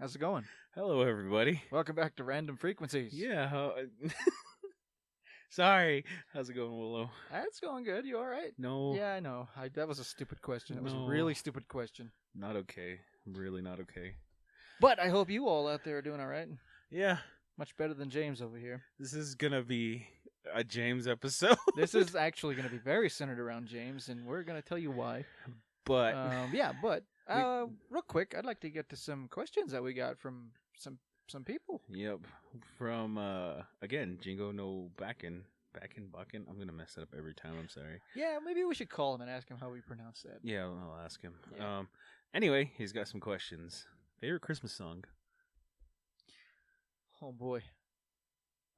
How's it going? Hello, everybody. Welcome back to Random Frequencies. Yeah. Sorry. How's it going, Willow? It's going good. You all right? No. Yeah, I know. That was a stupid question. It was a No. really stupid question. Not okay. I'm really not okay. But I hope you all out there are doing all right. Yeah. Much better than James over here. This is going to be a James episode. This is actually going to be very centered around James, and we're going to tell you why. But. Real quick, I'd like to get to some questions that we got from some people. Yep. From, again, Jingo no Backen. Backen. I'm going to mess it up every time. I'm sorry. Yeah, maybe we should call him and ask him how we pronounce that. Yeah, I'll ask him. Yeah. Anyway, he's got some questions. Favorite Christmas song? Oh, boy.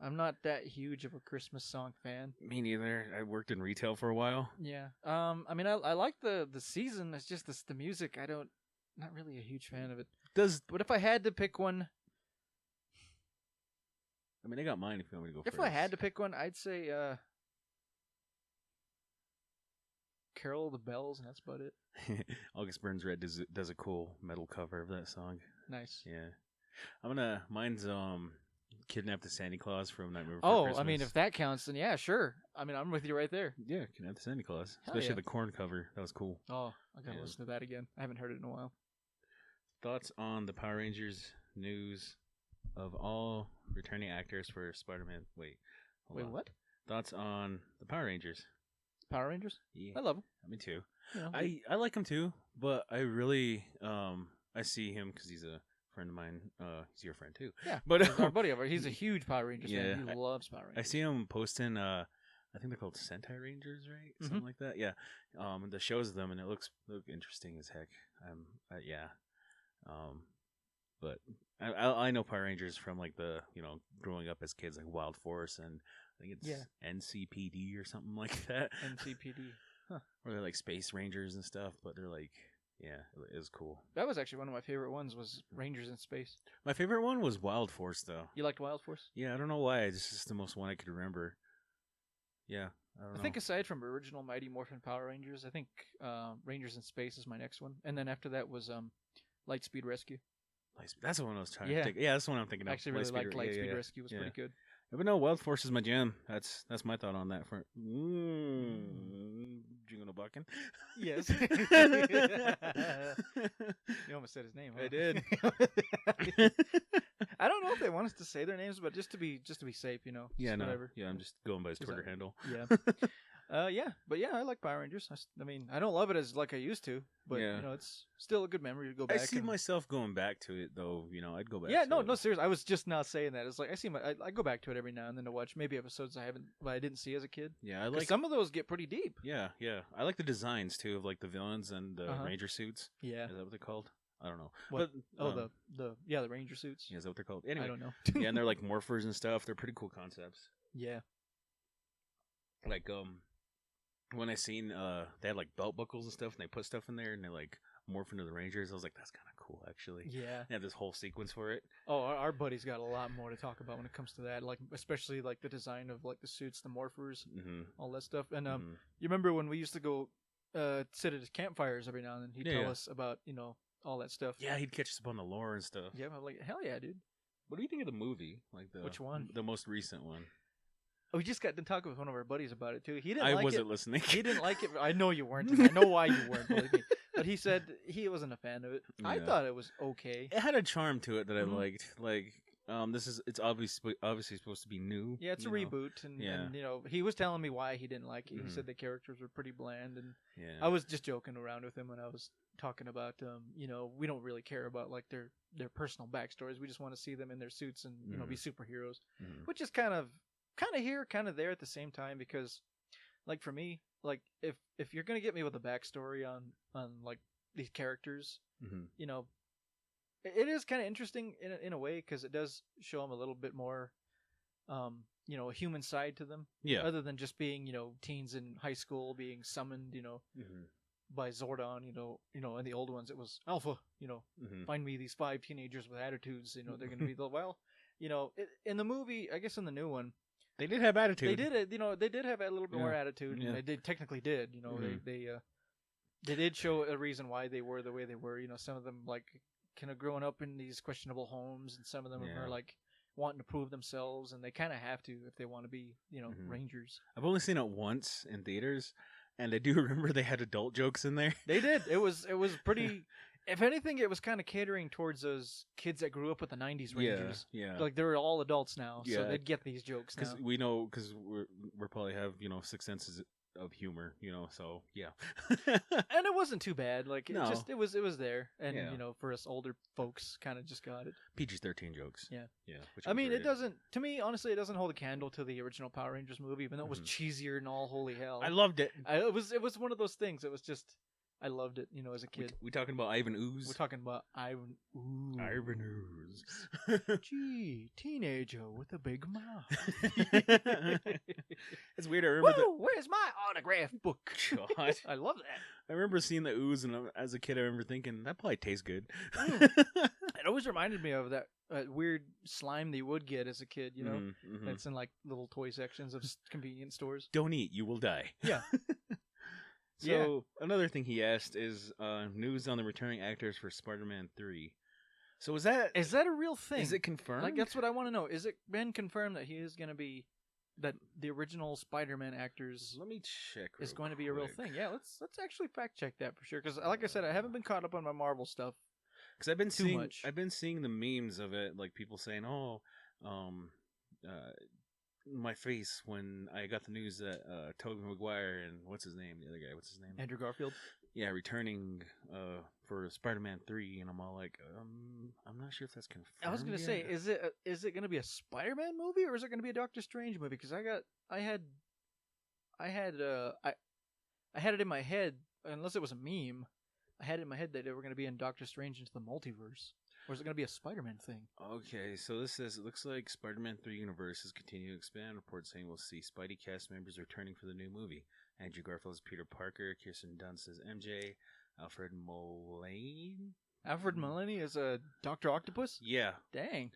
I'm not that huge of a Christmas song fan. Me neither. I worked in retail for a while. Yeah. I mean, I like the season. It's just the music. Not really a huge fan of it. But if I had to pick one, I mean, I got mine if you want me to go if first. I had to pick one, I'd say Carol of the Bells, and that's about it. August Burns Red does a cool metal cover of that song. Nice. Yeah. Mine's Kidnap the Santa Claus from Nightmare Before Christmas. I mean, if that counts, then yeah, sure. I mean, I'm with you right there. Yeah, Kidnap the Santa Claus. Hell Especially yeah. the corn cover. That was cool. Oh, I gotta listen to that again. I haven't heard it in a while. Thoughts on the Power Rangers news of all returning actors for Spider-Man? Wait, what? Thoughts on the Power Rangers? Power Rangers? Yeah. I love them. Me too. You know, I like him too, but I really I see him because he's a friend of mine. He's your friend too. Yeah, but our buddy over. He's a huge Power Rangers fan. He loves Power Rangers. I see him posting. I think they're called Sentai Rangers, right? Mm-hmm. Something like that. Yeah. And the shows of them, and it look interesting as heck. Yeah. But I know Power Rangers from like the growing up as kids, like Wild Force, and I think it's NCPD or something like that. NCPD. Huh. Or they're like Space Rangers and stuff, but they're like, yeah, it was cool. That was actually one of my favorite ones. Was Rangers in Space. My favorite one was Wild Force, though. You liked Wild Force? Yeah, I don't know why. It's just the most one I could remember. Yeah, I think aside from original Mighty Morphin Power Rangers, I think Rangers in Space is my next one, and then after that was Lightspeed Rescue. That's the one I was trying to think. Yeah, that's the one I'm thinking of. I actually really liked Lightspeed Rescue. Was pretty good. Yeah, but no, Wild Force is my jam. That's my thought on that. For Jingo no Bakken. Yes. You almost said his name. Huh? I did. I don't know if they want us to say their names, but just to be safe, Yeah, no. Whatever. Yeah, I'm just going by his Twitter handle. Yeah. But I like Power Rangers. I mean, I don't love it as like I used to, but it's still a good memory to go back. I see myself going back to it though. I'd go back. Yeah, to no, it. no, seriously. I was just not saying that. It's like I go back to it every now and then to watch maybe episodes I didn't see as a kid. Yeah, I like some of those get pretty deep. Yeah. I like the designs too of like the villains and the Ranger suits. Yeah, is that what they're called? I don't know. What? But, the Ranger suits. Yeah, is that what they're called? Anyway, I don't know. Yeah, and they're like morphers and stuff. They're pretty cool concepts. Yeah. Like when I seen they had like belt buckles and stuff, and they put stuff in there, and they like morph into the Rangers. I was like, that's kind of cool, actually. Yeah. They have this whole sequence for it. Oh, our buddy's got a lot more to talk about when it comes to that, like especially like the design of like the suits, the morphers, all that stuff. And you remember when we used to go sit at his campfires every now and then? He'd tell us about all that stuff. Yeah, he'd catch us up on the lore and stuff. Yeah, I'm like, hell yeah, dude. What do you think of the movie? Like which one? The most recent one. We just got to talk with one of our buddies about it too. He didn't. I like wasn't it. listening. He didn't like it. I know you weren't. I know why you weren't. Believe me. But he said he wasn't a fan of it. Yeah. I thought it was okay. It had a charm to it that I liked. Like, it's obviously supposed to be new. Yeah, it's a reboot, and he was telling me why he didn't like it. He said the characters were pretty bland, and I was just joking around with him when I was talking about we don't really care about like their personal backstories. We just want to see them in their suits and be superheroes, which is kind of here, kind of there at the same time, because like for me, like if you're gonna get me with a backstory on like these characters, it is kind of interesting in a way, because it does show them a little bit more a human side to them, other than just being teens in high school being summoned by Zordon. In the old ones it was Alpha, find me these 5 teenagers with attitudes, they're gonna be in the movie, I guess in the new one, they did have attitude. They did it. They did have a little bit more attitude. And they technically did. They did show a reason why they were the way they were. Some of them like kind of growing up in these questionable homes, and some of them Yeah. are like wanting to prove themselves, and they kind of have to if they want to be, Mhm. Rangers. I've only seen it once in theaters, and I do remember they had adult jokes in there. They did. It was pretty. If anything, it was kind of catering towards those kids that grew up with the '90s Rangers. Yeah. Like they're all adults now, so Yeah. they'd get these jokes now. Because we know, because we're probably have six senses of humor, so yeah. And it wasn't too bad. Like No. it was there, and Yeah. For us older folks, kind of just got it. PG-13 jokes. Yeah. Which I mean, it underrated. doesn't. To me, honestly, it doesn't hold a candle to the original Power Rangers movie, even though it was Mhm. cheesier than all holy hell. I loved it. It was one of those things. It was just I loved it, as a kid. We talking about Ivan Ooze? We're talking about Ivan Ooze. Ivan Ooze. Gee, teenager with a big mouth. It's weird. I remember Woo, where's my autograph book? God. I love that. I remember seeing the ooze, and as a kid, I remember thinking that probably tastes good. It always reminded me of that weird slime they would get as a kid. Mhm. It's in like little toy sections of convenience stores. Don't eat, you will die. Yeah. So another thing he asked is news on the returning actors for Spider-Man 3. So is that a real thing? Is it confirmed? Like that's what I want to know. Is it been confirmed that he is going to be that the original Spider-Man actors Let me check. is going to be a real thing? Yeah, let's actually fact check that for sure. Because like I said, I haven't been caught up on my Marvel stuff. Because I've been too seeing much. I've been seeing the memes of it, like people saying, my face when I got the news that Tobey Maguire and what's his name, the other guy, what's his name? Andrew Garfield. Yeah, returning for Spider-Man 3, and I'm all like, I'm not sure if that's confirmed. I was gonna say, is it gonna be a Spider-Man movie or is it gonna be a Doctor Strange movie? Because I had it in my head, unless it was a meme, I had it in my head that they were gonna be in Doctor Strange into the multiverse, or is it gonna be a Spider-Man thing? Okay, so this says it looks like Spider-Man 3 universe is continuing to expand. Reports saying we'll see Spidey cast members returning for the new movie. Andrew Garfield as Peter Parker, Kirsten Dunst as MJ, Alfred Molina. Alfred Molina is a Dr. Octopus? Yeah. Dang.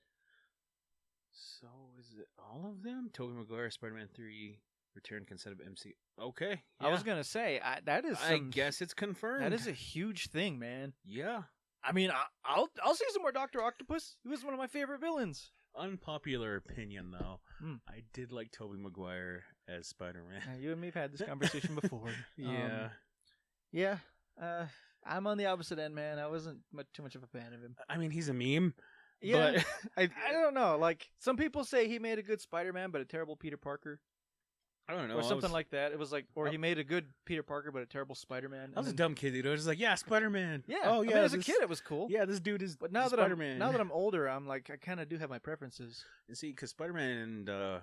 So is it all of them? Tobey Maguire, Spider-Man 3 return consent of MC. Okay. I was gonna say that is. I guess it's confirmed. That is a huge thing, man. Yeah. I mean, I'll see some more Dr. Octopus. He was one of my favorite villains. Unpopular opinion, though. I did like Tobey Maguire as Spider-Man. Now, you and me have had this conversation before. Yeah. I'm on the opposite end, man. I wasn't too much of a fan of him. I mean, he's a meme. Yeah, but I don't know. Like, some people say he made a good Spider-Man, but a terrible Peter Parker. I don't know. Or something like that. It was like, or he made a good Peter Parker, but a terrible Spider-Man. I was a dumb kid, dude. I was just like, yeah, Spider-Man. Yeah. Oh, yeah. I mean, as a kid, it was cool. Yeah, this dude is But now that Spider-Man. now that I'm older, I'm like, I kind of do have my preferences. And see, because Spider-Man and God,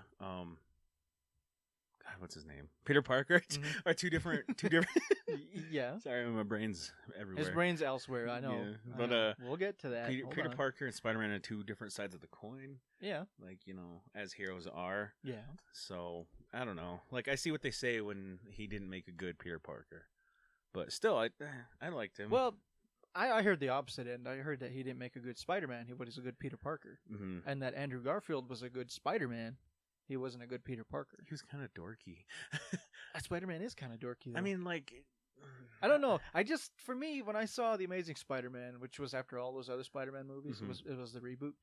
what's his name? Peter Parker are two different. Yeah. Sorry, my brain's everywhere. His brain's elsewhere. I know. Yeah. But we'll get to that. Peter Parker and Spider-Man are two different sides of the coin. Yeah. Like, as heroes are. Yeah. So I don't know. Like, I see what they say when he didn't make a good Peter Parker, but still, I liked him. Well, I heard the opposite end. I heard that he didn't make a good Spider-Man. He was a good Peter Parker, and that Andrew Garfield was a good Spider-Man. He wasn't a good Peter Parker. He was kind of dorky. Spider-Man is kind of dorky, though. I mean, like, I don't know. For me, when I saw The Amazing Spider-Man, which was after all those other Spider-Man movies, it was the reboot.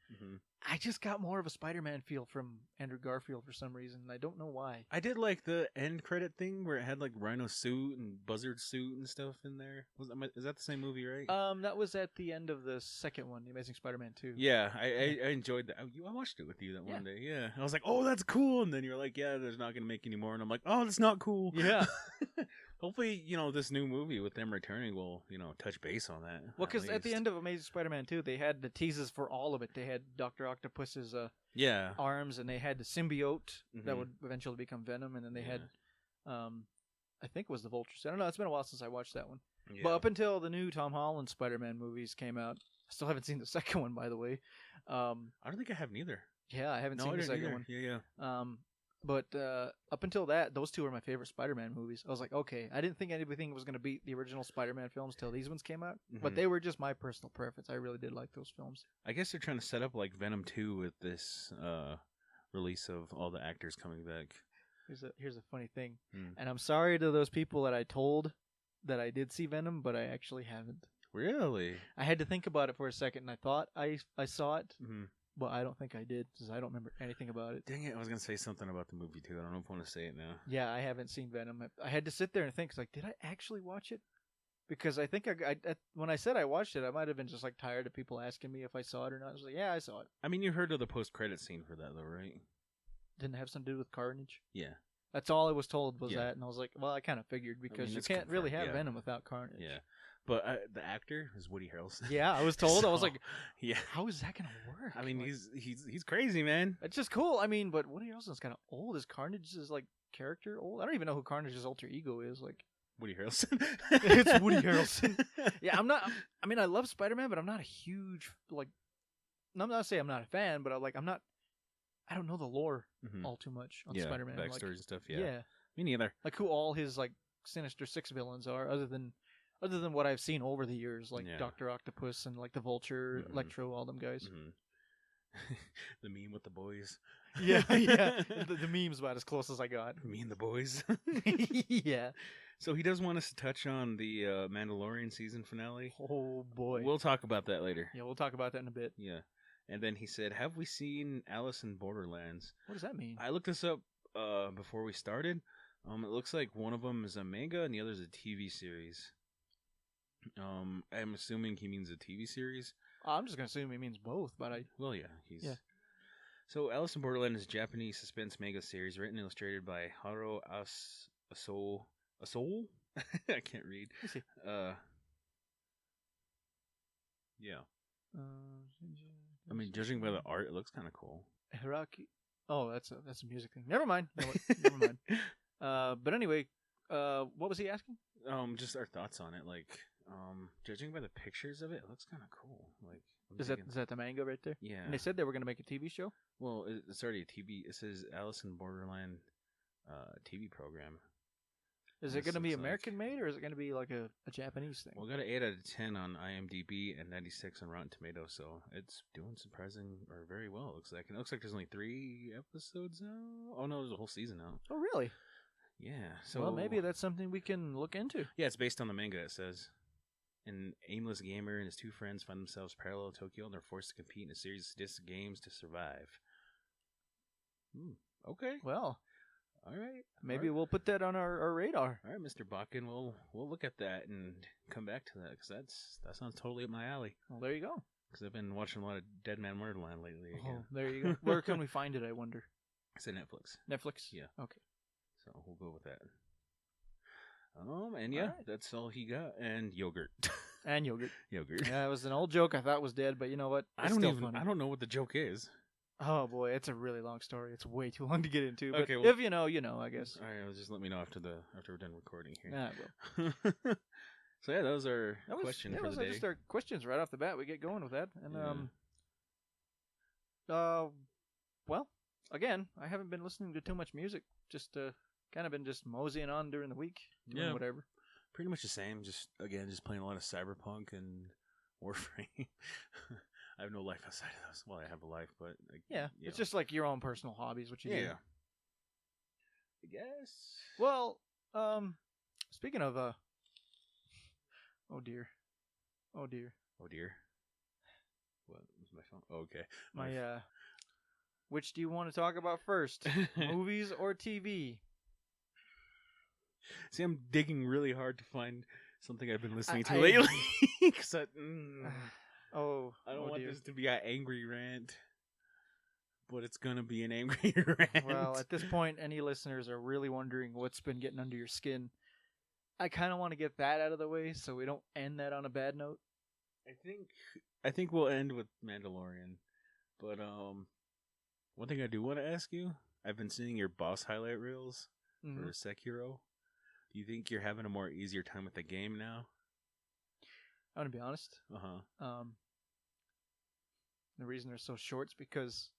I just got more of a Spider-Man feel from Andrew Garfield for some reason. I don't know why. I did like the end credit thing where it had like Rhino suit and Buzzard suit and stuff in there. Is that the same movie, right? That was at the end of the second one, The Amazing Spider-Man 2. Yeah, I enjoyed that. I watched it with you that one day. Yeah, I was like, oh, that's cool. And then you're like, yeah, there's not gonna make any more. And I'm like, oh, that's not cool. Yeah. Hopefully, this new movie with them returning will, touch base on that. Well, because at the end of Amazing Spider-Man 2, they had the teases for all of it. They had Dr. Octopus's arms, and they had the symbiote that would eventually become Venom, and then they had, I think it was the Vulture. I don't know. It's been a while since I watched that one. Yeah. But up until the new Tom Holland Spider-Man movies came out, I still haven't seen the second one, by the way. I don't think I have neither. Yeah, I haven't seen the second one. Yeah. But up until that, those two were my favorite Spider-Man movies. I was like, okay, I didn't think anything was going to beat the original Spider-Man films till these ones came out. But they were just my personal preference. I really did like those films. I guess they're trying to set up like Venom 2 with this release of all the actors coming back. Here's a funny thing. And I'm sorry to those people that I told that I did see Venom, but I actually haven't. Really? I had to think about it for a second, and I thought I saw it, Mm-hmm. but I don't think I did because I don't remember anything about it. Dang it! I was gonna say something about the movie too. I don't know if I want to say it now. Yeah, I haven't seen Venom. I had to sit there and think, like, did I actually watch it? Because I think when I said I watched it, I might have been just like tired of people asking me if I saw it or not. I was like, yeah, I saw it. I mean, you heard of the post-credit scene for that, though, right? Didn't have something to do with Carnage. Yeah. That's all I was told was that, and I was like, well, I kind of figured because you can't really have Venom without Carnage. Yeah. But the actor is Woody Harrelson. Yeah, I was told. So, I was like, yeah, how is that gonna work? I mean, like, he's crazy, man. It's just cool. I mean, but Woody Harrelson's kind of old. Is Carnage's like character old? I don't even know who Carnage's alter ego is. Like Woody Harrelson. It's Woody Harrelson. Yeah, I'm not. I mean, I love Spider-Man, but I'm not a huge like. I'm not saying I'm not a fan, but I'm not. I don't know the lore all too much on Spider-Man. Backstories and stuff. Yeah. Yeah. Me neither. Like who all his like Sinister Six villains are, other than what I've seen over the years, like Dr. Octopus and like the Vulture, Electro, all them guys. The meme with the boys. Yeah, yeah. The meme's about as close as I got. Me and the boys. Yeah. So he does want us to touch on the Mandalorian season finale. Oh boy. We'll talk about that later. Yeah, we'll talk about that in a bit. Yeah. And then he said, have we seen Alice in Borderlands? What does that mean? I looked this up before we started. It looks like one of them is a manga and the other is a TV series. I'm assuming he means a TV series. I'm just gonna assume he means both, but Well, yeah, So, Alice in Borderland is a Japanese suspense manga series written and illustrated by Haro Asou. I can't read. Let's see. Yeah. I mean, judging by the art, it looks kind of cool. Hiraki. Oh, that's a music thing. Never mind. Never mind. But anyway, what was he asking? Just our thoughts on it. Like, judging by the pictures of it, it looks kind of cool. Like, is that the manga right there? Yeah. And they said they were going to make a TV show? Well, it's already a TV. It says Alice in Borderland TV program. Is it going to be American made, or is it going to be like a Japanese thing? Well, got an 8 out of 10 on IMDb and 96 on Rotten Tomatoes, so it's doing surprising or very well. It looks like. And it looks like there's only 3 episodes now. Oh no, there's a whole season now. Oh really? Yeah. So well, maybe that's something we can look into. Yeah, it's based on the manga. It says an aimless gamer and his 2 friends find themselves parallel Tokyo, and they're forced to compete in a series of sadistic games to survive. Okay. Well. All right. Maybe we'll put that on our radar. All right, Mr. Bakken, we'll look at that and come back to that because that sounds totally up my alley. Well, there you go. Because I've been watching a lot of Dead Man Wonderland lately again. Oh, there you go. Where can we find it, I wonder? It's on Netflix. Netflix? Yeah. Okay. So we'll go with that. And yeah, that's all he got. And yogurt. And yogurt. Yogurt. Yeah, it was an old joke I thought was dead, but you know what? It's funny. I don't know what the joke is. Oh boy, it's a really long story. It's way too long to get into. But okay, well, if you know, you know, I guess. All right, just let me know after we're done recording here. Yeah, I will. So yeah, that was our question for the day. Just our questions right off the bat. We get going with that, and well, again, I haven't been listening to too much music. Just kind of been just moseying on during the week, doing whatever. Pretty much the same. Just playing a lot of Cyberpunk and Warframe. I have no life outside of those. Well, I have a life, but it's just like your own personal hobbies, what you do. Yeah. I guess. Well, speaking of oh dear. What was my phone? Oh, okay. My which do you want to talk about first? Movies or TV? See, I'm digging really hard to find something I've been listening to lately. I don't want this to be an angry rant, but it's going to be an angry rant. Well, at this point, any listeners are really wondering what's been getting under your skin. I kind of want to get that out of the way so we don't end that on a bad note. I think we'll end with Mandalorian. But one thing I do want to ask you, I've been seeing your boss highlight reels for Sekiro. Do you think you're having a more easier time with the game now? I'm going to be honest. The reason they're so short is because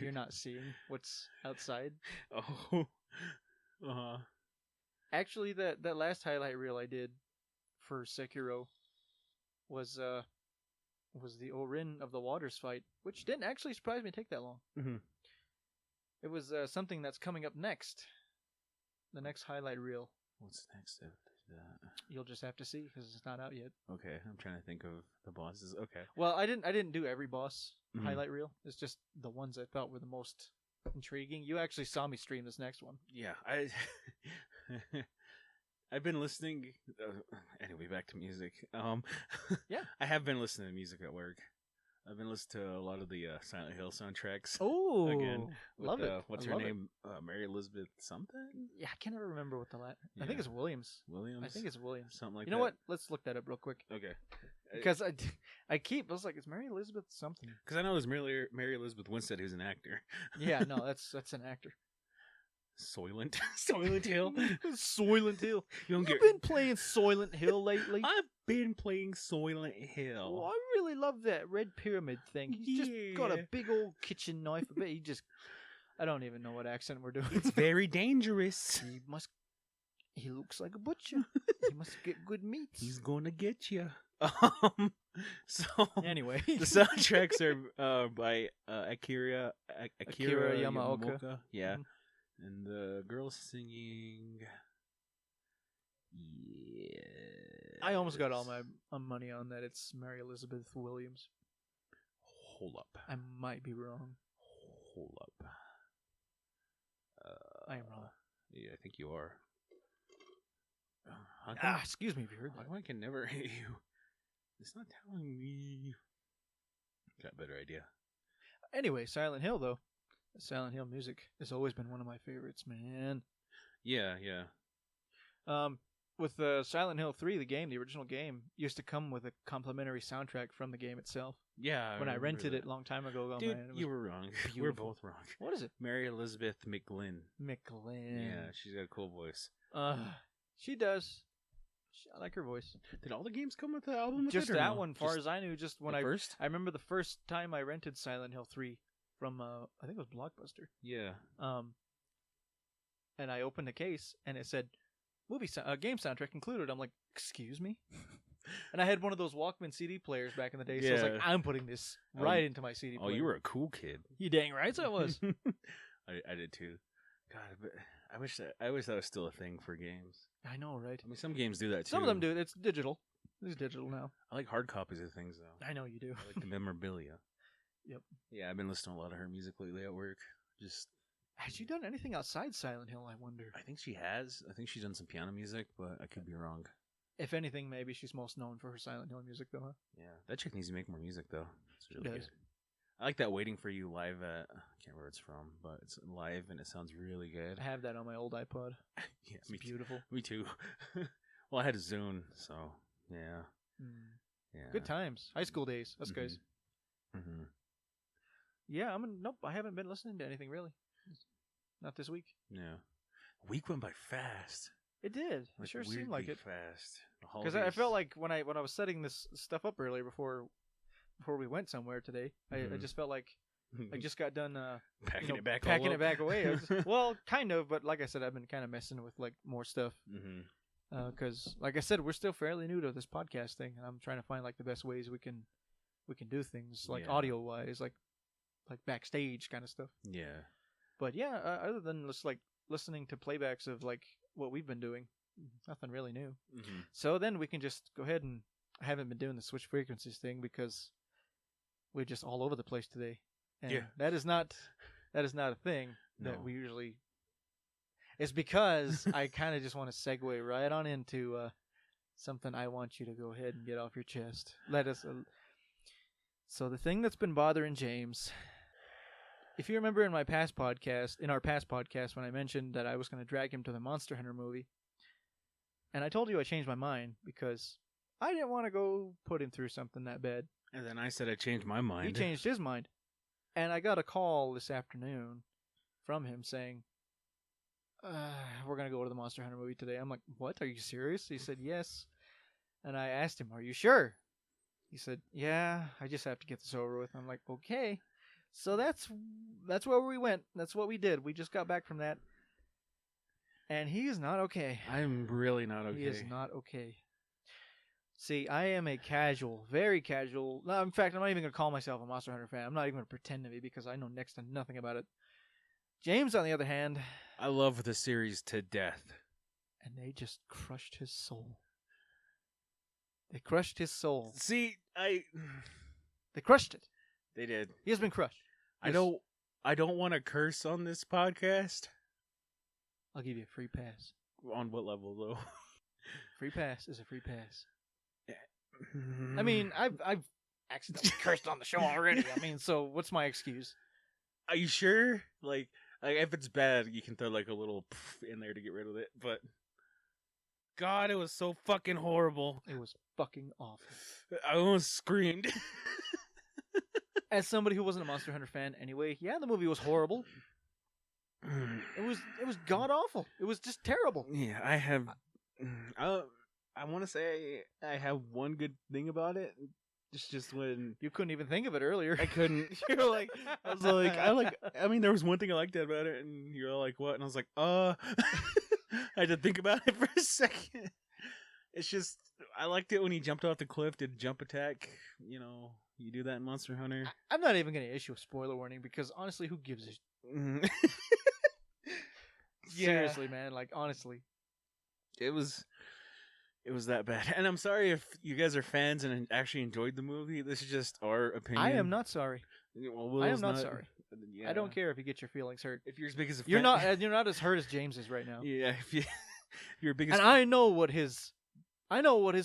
you're not seeing what's outside. Oh. Actually, that last highlight reel I did for Sekiro was the Orin of the Waters fight, which didn't actually surprise me take that long. Mm-hmm. It was something that's coming up next. The next highlight reel. What's next? You'll just have to see because it's not out yet. Okay, I'm trying to think of the bosses. Okay. Well, I didn't do every boss highlight reel. It's just the ones I thought were the most intriguing. You actually saw me stream this next one. Yeah, I've been listening. Anyway, back to music. Yeah, I have been listening to music at work. I've been listening to a lot of the Silent Hill soundtracks. Oh, again, love it. What's her name? Mary Elizabeth something? Yeah, I can't ever remember what the I think it's Williams. Williams. I think it's Williams. Something like that. You know what? Let's look that up real quick. Okay. Because I was like, it's Mary Elizabeth something. Because I know there's Mary Elizabeth Winstead, who's an actor. Yeah, no, that's an actor. Soylent Hill. Soylent Hill. You've been playing Soylent Hill lately? I've been playing Soylent Hill. Oh, I really love that red pyramid thing. He's just got a big old kitchen knife. I bet I don't even know what accent we're doing. It's very dangerous. He looks like a butcher. He must get good meat. He's gonna get you. So anyway, the soundtracks are by Akira Yamaoka. Yeah. Mm-hmm. And the girl singing. Yeah. I almost got all my money on that. It's Mary Elizabeth Williams. Hold up. I might be wrong. Hold up. I am wrong. Yeah, I think you are. Excuse me if you heard that. I can never hear you. It's not telling me. Got a better idea. Anyway, Silent Hill, though. Silent Hill music has always been one of my favorites, man. Yeah. With Silent Hill 3, the original game, used to come with a complimentary soundtrack from the game itself. Yeah. When I rented it a long time ago. Dude, you were wrong. Beautiful. We're both wrong. What is it? Mary Elizabeth McGlynn. Yeah, she's got a cool voice. She does. I like her voice. Did all the games come with the album? Just that one, far as I knew. Just when I remember the first time I rented Silent Hill 3 from I think it was Blockbuster. Yeah. And I opened the case and it said game soundtrack included. I'm like, excuse me. And I had one of those Walkman CD players back in the day, so I was like, I'm putting this right into my CD player. Oh, you were a cool kid. You dang right I was. I did too. God, but I wish that was still a thing for games. I know, right? I mean, some games do that too. Some of them do. It's digital. It's digital now. I like hard copies of things though. I know you do. I like the memorabilia. Yep. Yeah, I've been listening to a lot of her music lately at work. Has she done anything outside Silent Hill, I wonder? I think she has. I think she's done some piano music, but I could be wrong. If anything, maybe she's most known for her Silent Hill music, though, huh? Yeah, that chick needs to make more music, though. It's really good. I like that Waiting For You live at, I can't remember where it's from, but it's live and it sounds really good. I have that on my old iPod. Yeah, it's beautiful. Me too. Well, I had a Zune, so yeah. Yeah. Good times. High school days, us guys. Mm-hmm. Yeah, nope, I haven't been listening to anything really. Not this week. Yeah. A week went by fast. It did. It sure seemed like it. Fast. Because I felt like when I was setting this stuff up earlier before we went somewhere today, I just felt like I just got done packing it back away. Well, kind of, but like I said, I've been kind of messing with like more stuff. Because like I said, we're still fairly new to this podcast thing, and I'm trying to find like the best ways we can do things like audio wise, like backstage kind of stuff. Yeah. But yeah, other than just like listening to playbacks of like what we've been doing, nothing really new. So then we can just go ahead and I haven't been doing the switch frequencies thing because we're just all over the place today. And that is not a thing that we usually. It's because I kind of just want to segue right on into something I want you to go ahead and get off your chest. So the thing that's been bothering James. If you remember in our past podcast, when I mentioned that I was going to drag him to the Monster Hunter movie, and I told you I changed my mind because I didn't want to go put him through something that bad. And then I said I changed my mind. He changed his mind. And I got a call this afternoon from him saying, we're going to go to the Monster Hunter movie today. I'm like, what? Are you serious? He said, yes. And I asked him, are you sure? He said, yeah, I just have to get this over with. I'm like, okay. So that's where we went. That's what we did. We just got back from that. And he is not okay. I'm really not okay. He is not okay. See, I am a very casual. No, in fact, I'm not even going to call myself a Monster Hunter fan. I'm not even going to pretend to be because I know next to nothing about it. James, on the other hand. I love the series to death. and they just crushed his soul. They crushed his soul. See, They crushed it. They did. He has been crushed. I don't want to curse on this podcast. I'll give you a free pass. On what level, though? Free pass is a free pass. I mean, I've accidentally cursed on the show already. I mean, so what's my excuse? Are you sure? Like if it's bad, you can throw like a little in there to get rid of it. But God, it was so fucking horrible. It was fucking awful. I almost screamed. As somebody who wasn't a Monster Hunter fan anyway, yeah, the movie was horrible. It was god awful. It was just terrible. Yeah, I want to say I have one good thing about it. It's just when you couldn't even think of it earlier. I couldn't. You're like, I was like, I mean, there was one thing I liked about it, and you're like, what? And I was like, I had to think about it for a second. It's just, I liked it when he jumped off the cliff, did a jump attack. You know, you do that in Monster Hunter. I'm not even going to issue a spoiler warning because honestly, who gives a Seriously, man. Like, honestly. It was that bad. And I'm sorry if you guys are fans and actually enjoyed the movie. This is just our opinion. I am not sorry. Well, I am not sorry. Yeah. I don't care if you get your feelings hurt. If you're as big as a fan, you're not as hurt as James is right now. Yeah, if you're biggest. And I know what his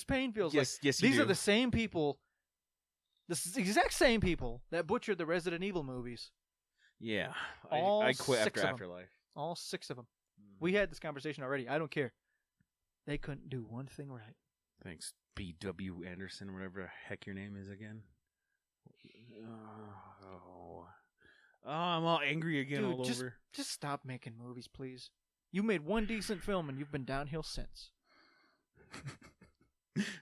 pain feels like. Yes, These are the same people, the exact same people that butchered the Resident Evil movies. Yeah, I quit after Afterlife. All 6 of them. We had this conversation already. I don't care. They couldn't do one thing right. Thanks, B.W. Anderson, whatever the heck your name is again. I'm all angry again. Dude, all over. Just stop making movies, please. You made one decent film and you've been downhill since.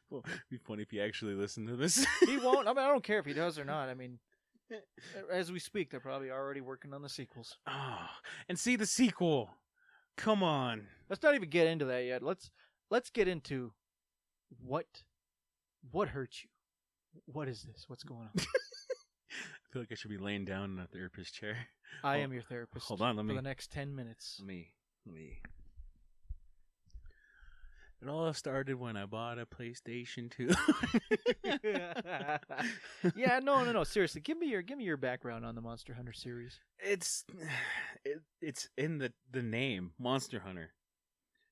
Well, it'd be funny if you actually listen to this. He won't. I mean, I don't care if he does or not. I mean, as we speak, they're probably already working on the sequels. Oh, and see the sequel. Come on. Let's not even get into that yet. Let's get into what hurt you. What is this? What's going on? I feel like I should be laying down in a therapist chair. I am your therapist. Hold on, for the next 10 minutes. Let me. It all started when I bought a PlayStation 2. Yeah, no. Seriously, give me your background on the Monster Hunter series. It's in the name, Monster Hunter.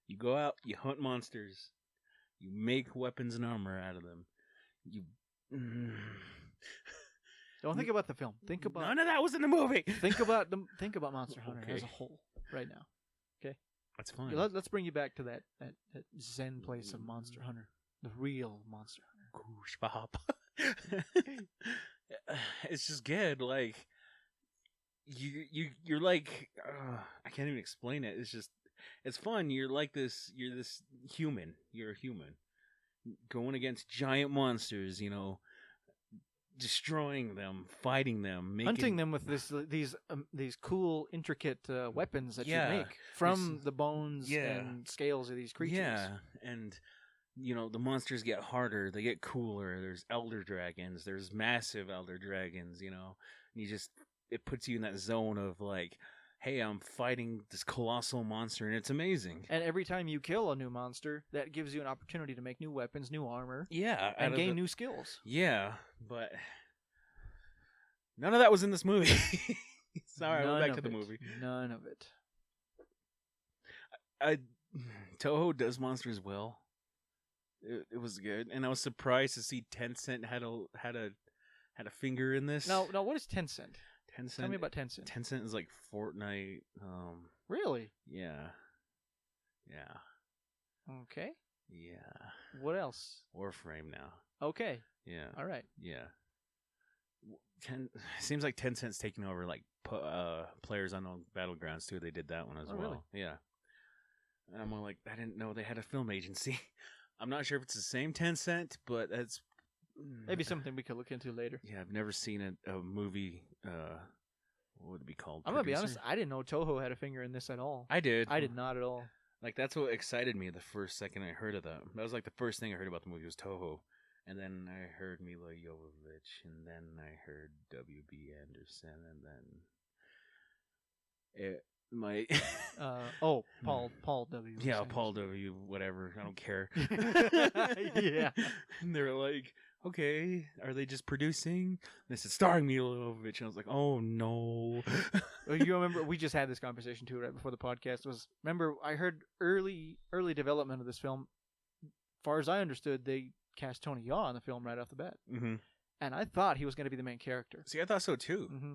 You go out, you hunt monsters, you make weapons and armor out of them. Don't think about the film. Think about none of that was in the movie. Think about Monster Hunter as a whole right now. Okay, that's fine. Let's bring you back to that zen place of Monster Hunter, the real Monster Hunter. Goosh Pop. It's just good. Like you're like I can't even explain it. It's fun. You're this human. You're a human going against giant monsters. You know. Destroying them, fighting them, hunting them with these cool, intricate weapons that you make from the bones and scales of these creatures. Yeah, and the monsters get harder, they get cooler. There's elder dragons, there's massive elder dragons. And it puts you in that zone of like, hey, I'm fighting this colossal monster, and it's amazing. And every time you kill a new monster, that gives you an opportunity to make new weapons, new armor, and gain new skills. Yeah, but none of that was in this movie. Sorry, I went back to the movie. None of it. Toho does monsters well. It was good, and I was surprised to see Tencent had a finger in this. Now, what is Tencent? Tell me about Tencent. Tencent is like Fortnite. Really? Yeah. Okay. Yeah. What else? Warframe now. Okay. Yeah. All right. Yeah. Seems like Tencent's taking over like Players Unknown Battlegrounds too. They did that one as well. Really? Yeah. And I'm like, I didn't know they had a film agency. I'm not sure if it's the same Tencent, but that's maybe something we could look into later. Yeah, I've never seen a movie. What would it be called? I'm gonna be honest. I didn't know Toho had a finger in this at all. I did. I did not at all. Like that's what excited me the first second I heard of that. That was like the first thing I heard about the movie was Toho, and then I heard Mila Jovovich, and then I heard W.B. Anderson, and then my Paul W. Yeah, Paul W. Whatever. I don't care. Yeah. And they were like, okay, are they just producing? And they said, starring Mila Jovovich. And I was like, oh, no. Well, you remember, we just had this conversation, too, right before the podcast. Remember, I heard early development of this film. As far as I understood, they cast Tony Yaw in the film right off the bat. Mm-hmm. And I thought he was going to be the main character. See, I thought so, too. Mm-hmm.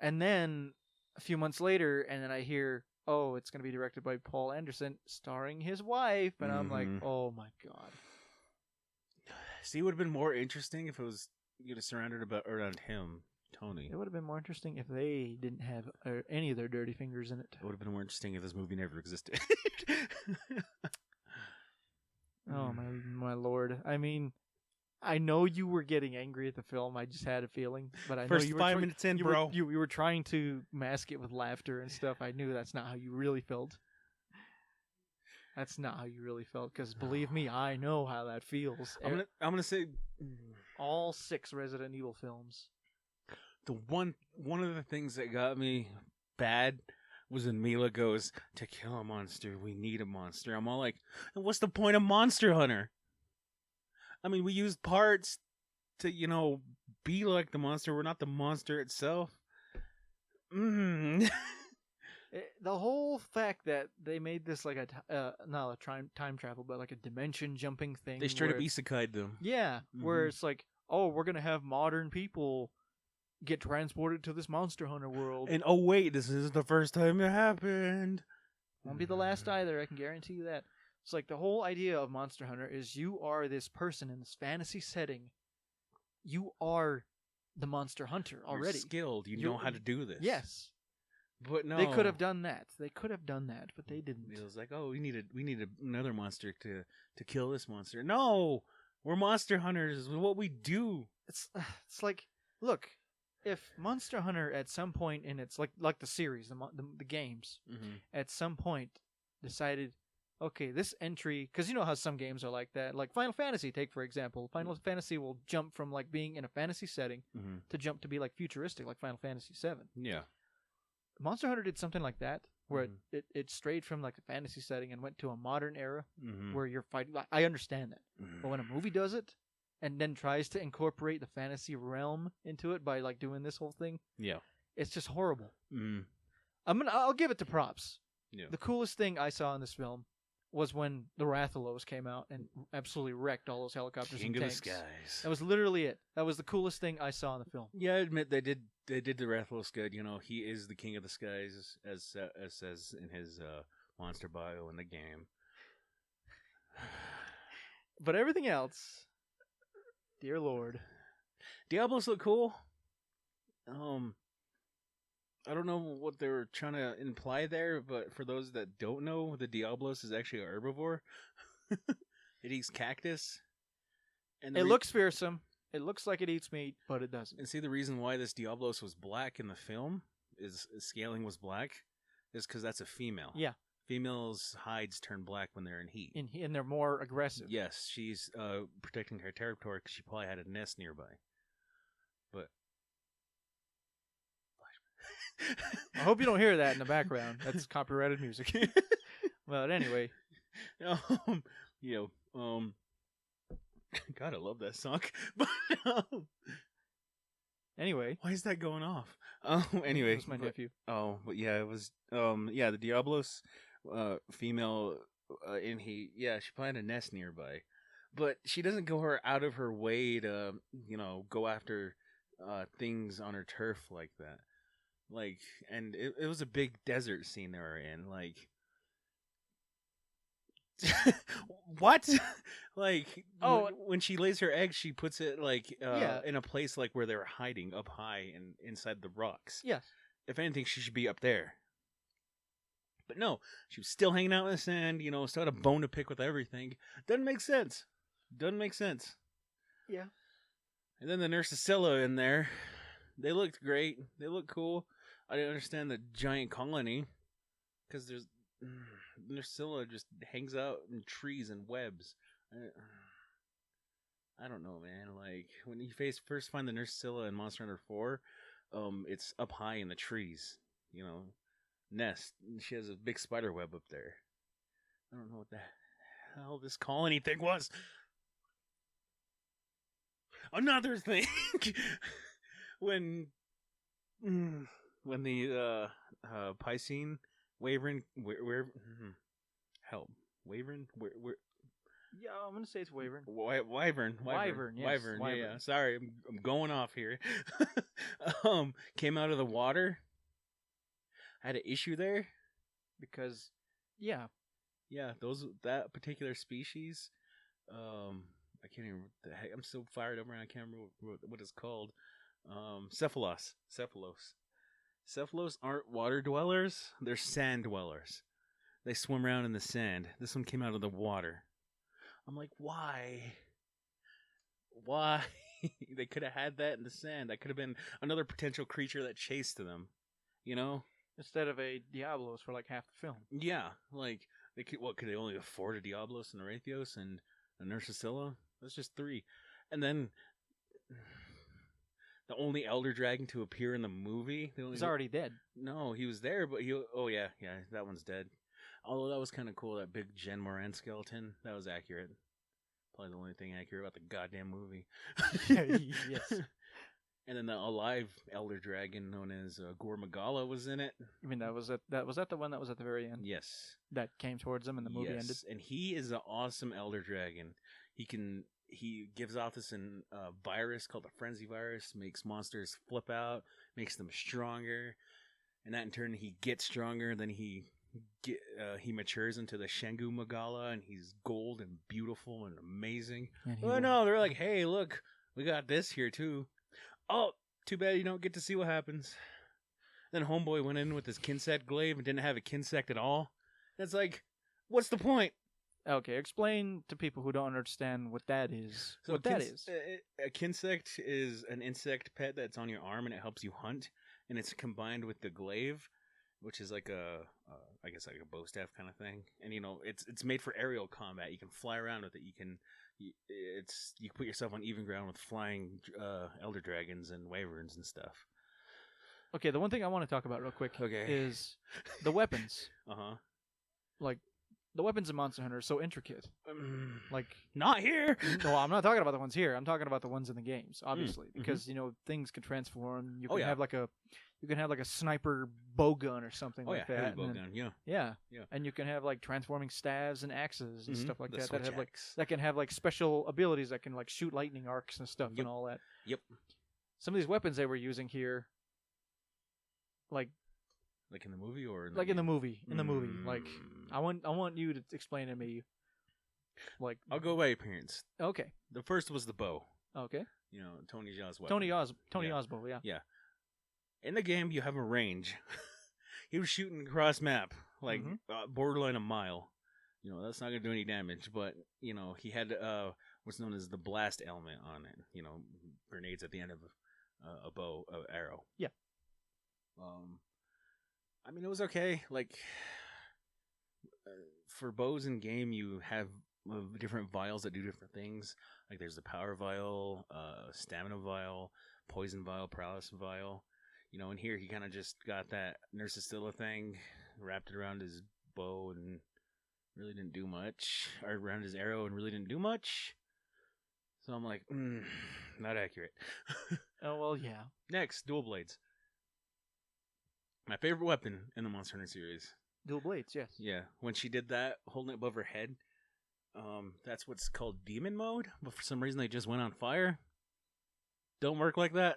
And then a few months later, and then I hear, oh, it's going to be directed by Paul Anderson, starring his wife. And I'm like, oh, my God. See, it would have been more interesting if it was surrounded around him, Tony. It would have been more interesting if they didn't have any of their dirty fingers in it. It would have been more interesting if this movie never existed. Oh, my Lord. I mean, I know you were getting angry at the film. I just had a feeling. But I First know you 5 minutes in, bro. You were trying to mask it with laughter and stuff. I knew that's not how you really felt. That's not how you really felt, because believe me, I know how that feels. I'm gonna say all 6 Resident Evil films. The one of the things that got me bad was when Mila goes, to kill a monster, we need a monster. I'm all like, what's the point of Monster Hunter? I mean, we used parts to, be like the monster. We're not the monster itself. The whole fact that they made this like not a time travel, but like a dimension jumping thing. They straight up isekai'd them. Yeah, where it's like, oh, we're going to have modern people get transported to this Monster Hunter world. And oh wait, this isn't the first time it happened. Won't be the last either, I can guarantee you that. It's like the whole idea of Monster Hunter is you are this person in this fantasy setting. You are the Monster Hunter already. You're skilled. You know how to do this. Yes. But no. They could have done that. But they didn't. It was like, oh, we need another monster to kill this monster. No! We're Monster Hunters. Is what we do. It's like, look, if Monster Hunter at some point in its like the series, the games, at some point decided, okay, this entry, because you know how some games are like that, like Final Fantasy, take for example. Final Fantasy will jump from like being in a fantasy setting to jump to be like futuristic, like Final Fantasy VII. Yeah. Monster Hunter did something like that, where it strayed from like a fantasy setting and went to a modern era where you're fighting. I understand that, but when a movie does it and then tries to incorporate the fantasy realm into it by like doing this whole thing, it's just horrible. I'll give it to props. Yeah. The coolest thing I saw in this film was when the Rathalos came out and absolutely wrecked all those helicopters and tanks. King of the Skies. That was literally it. That was the coolest thing I saw in the film. Yeah, I admit they did the Rathalos good. He is the King of the Skies, as says in his monster bio in the game. But everything else, dear Lord. Diablos look cool. I don't know what they were trying to imply there, but for those that don't know, the Diablos is actually a herbivore. It eats cactus. And it looks fearsome. It looks like it eats meat, but it doesn't. And see, the reason why this Diablos was black in the film, scaling was black, is because that's a female. Yeah. Females' hides turn black when they're in heat. And they're more aggressive. Yes, she's protecting her territory because she probably had a nest nearby. But I hope you don't hear that in the background. That's copyrighted music. But anyway, God, I love that song. But anyway, why is that going off? Anyway, that's my nephew. But yeah, it was the Diablos female in heat. Yeah, she probably had a nest nearby, but she doesn't go out of her way to go after things on her turf like that. Like, and it was a big desert scene they were in. Like, what? Like, when she lays her egg, she puts it like in a place like where they were hiding up high and inside the rocks. Yes. If anything, she should be up there. But no, she was still hanging out in the sand. Still had a bone to pick with everything. Doesn't make sense. Yeah. And then the Nursicilla in there. They looked great. They looked cool. I didn't understand the giant colony because Nursicilla just hangs out in trees and webs. I don't know, man. Like when you first find the Nursicilla in Monster Hunter 4, it's up high in the trees. nest. She has a big spider web up there. I don't know what the hell this colony thing was. Another thing, when the Piscine Wyvern, help, Wyvern, where Yeah, I'm gonna say it's Wyvern. Wyvern, Yes. Wyvern. Wyvern. Yeah. Sorry, I'm going off here. Came out of the water. Had an issue there Because, yeah, that particular species. I can't even. What the heck? I'm so fired up right now. I can't remember what it's called. Cephalos. Cephalos aren't water dwellers. They're sand dwellers. They swim around in the sand. This one came out of the water. I'm like, why? Why? They could have had that in the sand. That could have been another potential creature that chased them. You know? instead of a Diablos for like half the film. Yeah. Like, could they only afford a Diablos and a Rathios and a Nursicilla? That's just 3. And then the only Elder Dragon to appear in the movie. He's already dead. No, he was there, but oh yeah, that one's dead. Although that was kind of cool, that big Jen Moran skeleton. That was accurate. Probably the only thing accurate about the goddamn movie. Yes. And then the alive Elder Dragon known as Gore Magala was in it. I mean, was that the one that was at the very end? Yes. That came towards him and the movie ended? And he is an awesome Elder Dragon. He gives off this virus called the Frenzy Virus, makes monsters flip out, makes them stronger, and that in turn he gets stronger. Then he matures into the Shengu Magala, and he's gold and beautiful and amazing. No, they're like, hey, look, we got this here too. Oh, too bad you don't get to see what happens. Then Homeboy went in with his Kinsect glaive and didn't have a Kinsect at all. That's like, what's the point? Okay, explain to people who don't understand what that is. So is. A Kinsect is an insect pet that's on your arm and it helps you hunt, and it's combined with the glaive, which is like I guess like a bow staff kind of thing. And it's made for aerial combat. You can fly around with it. You can put yourself on even ground with flying elder dragons and wyverns and stuff. Okay, the one thing I want to talk about real quick is the weapons. Like, the weapons in Monster Hunter are so intricate. Like, not here. No, I'm not talking about the ones here. I'm talking about the ones in the games, obviously, because things can transform. You can have like a sniper bow gun or something like that. Heavy bow gun, yeah. And you can have like transforming staves and axes and stuff like that. Axe. That can have like special abilities that can like shoot lightning arcs and stuff and all that. Yep. Some of these weapons they were using here, like in the movie or in the movie. Like, I want you to explain to me. Like, I'll go by appearance. Okay. The first was the bow. Okay. Tony Jaa's weapon. Tony Osbo, yeah. Yeah. In the game, you have a range. He was shooting across map, like borderline a mile. That's not gonna do any damage, but he had what's known as the blast element on it. Grenades at the end of a bow, arrow. Yeah. I mean, it was okay. Like, for bows in game, you have different vials that do different things. Like, there's the power vial, stamina vial, poison vial, paralysis vial. And here he kind of just got that Nursicilla thing, wrapped it around his bow and really didn't do much. Or around his arrow and really didn't do much. So I'm like, not accurate. Oh, well, yeah. Next, dual blades. My favorite weapon in the Monster Hunter series. Dual blades, yes. Yeah, when she did that, holding it above her head, that's what's called demon mode, but for some reason they just went on fire. Don't work like that.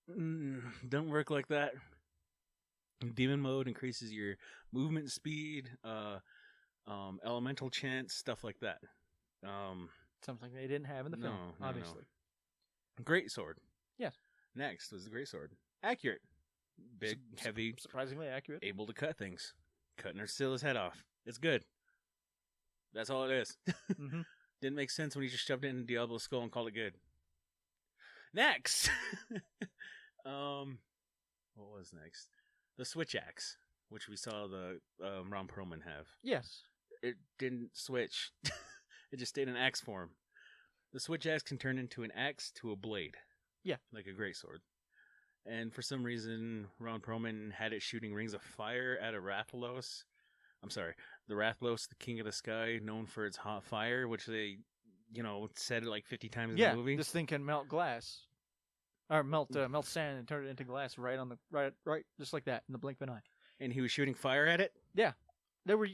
Don't work like that. Demon mode increases your movement speed, elemental chance, stuff like that. Something they didn't have in the film, obviously. No. Great sword. Yes. Next was the great sword. Accurate. Big, heavy. Surprisingly accurate. Able to cut things. Cutting Nursicilla's head off. It's good. That's all it is. Didn't make sense when he just shoved it in Diablo's skull and called it good. Next! What was next? The switch axe, which we saw the Ron Perlman have. Yes. It didn't switch. It just stayed in axe form. The switch axe can turn into an axe to a blade. Yeah. Like a greatsword. And for some reason, Ron Perlman had it shooting rings of fire at a Rathalos. I'm sorry, the Rathalos, the king of the sky, known for its hot fire, which they, said it like 50 times in the movie. This thing can melt glass. Or melt sand and turn it into glass right just like that in the blink of an eye. And he was shooting fire at it? Yeah. They were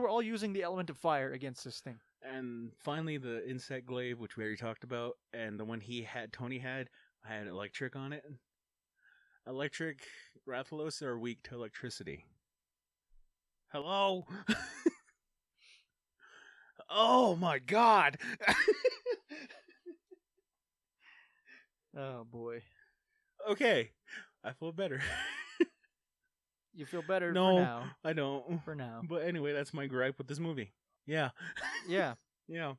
all using the element of fire against this thing. And finally, the insect glaive, which we already talked about, and the one Tony had electric on it. Electric Rathalos are weak to electricity. Hello? Oh my god! Oh boy. Okay, I feel better. You feel better no, for now. I don't. For now. But anyway, that's my gripe with this movie. Yeah. Yeah. Yeah.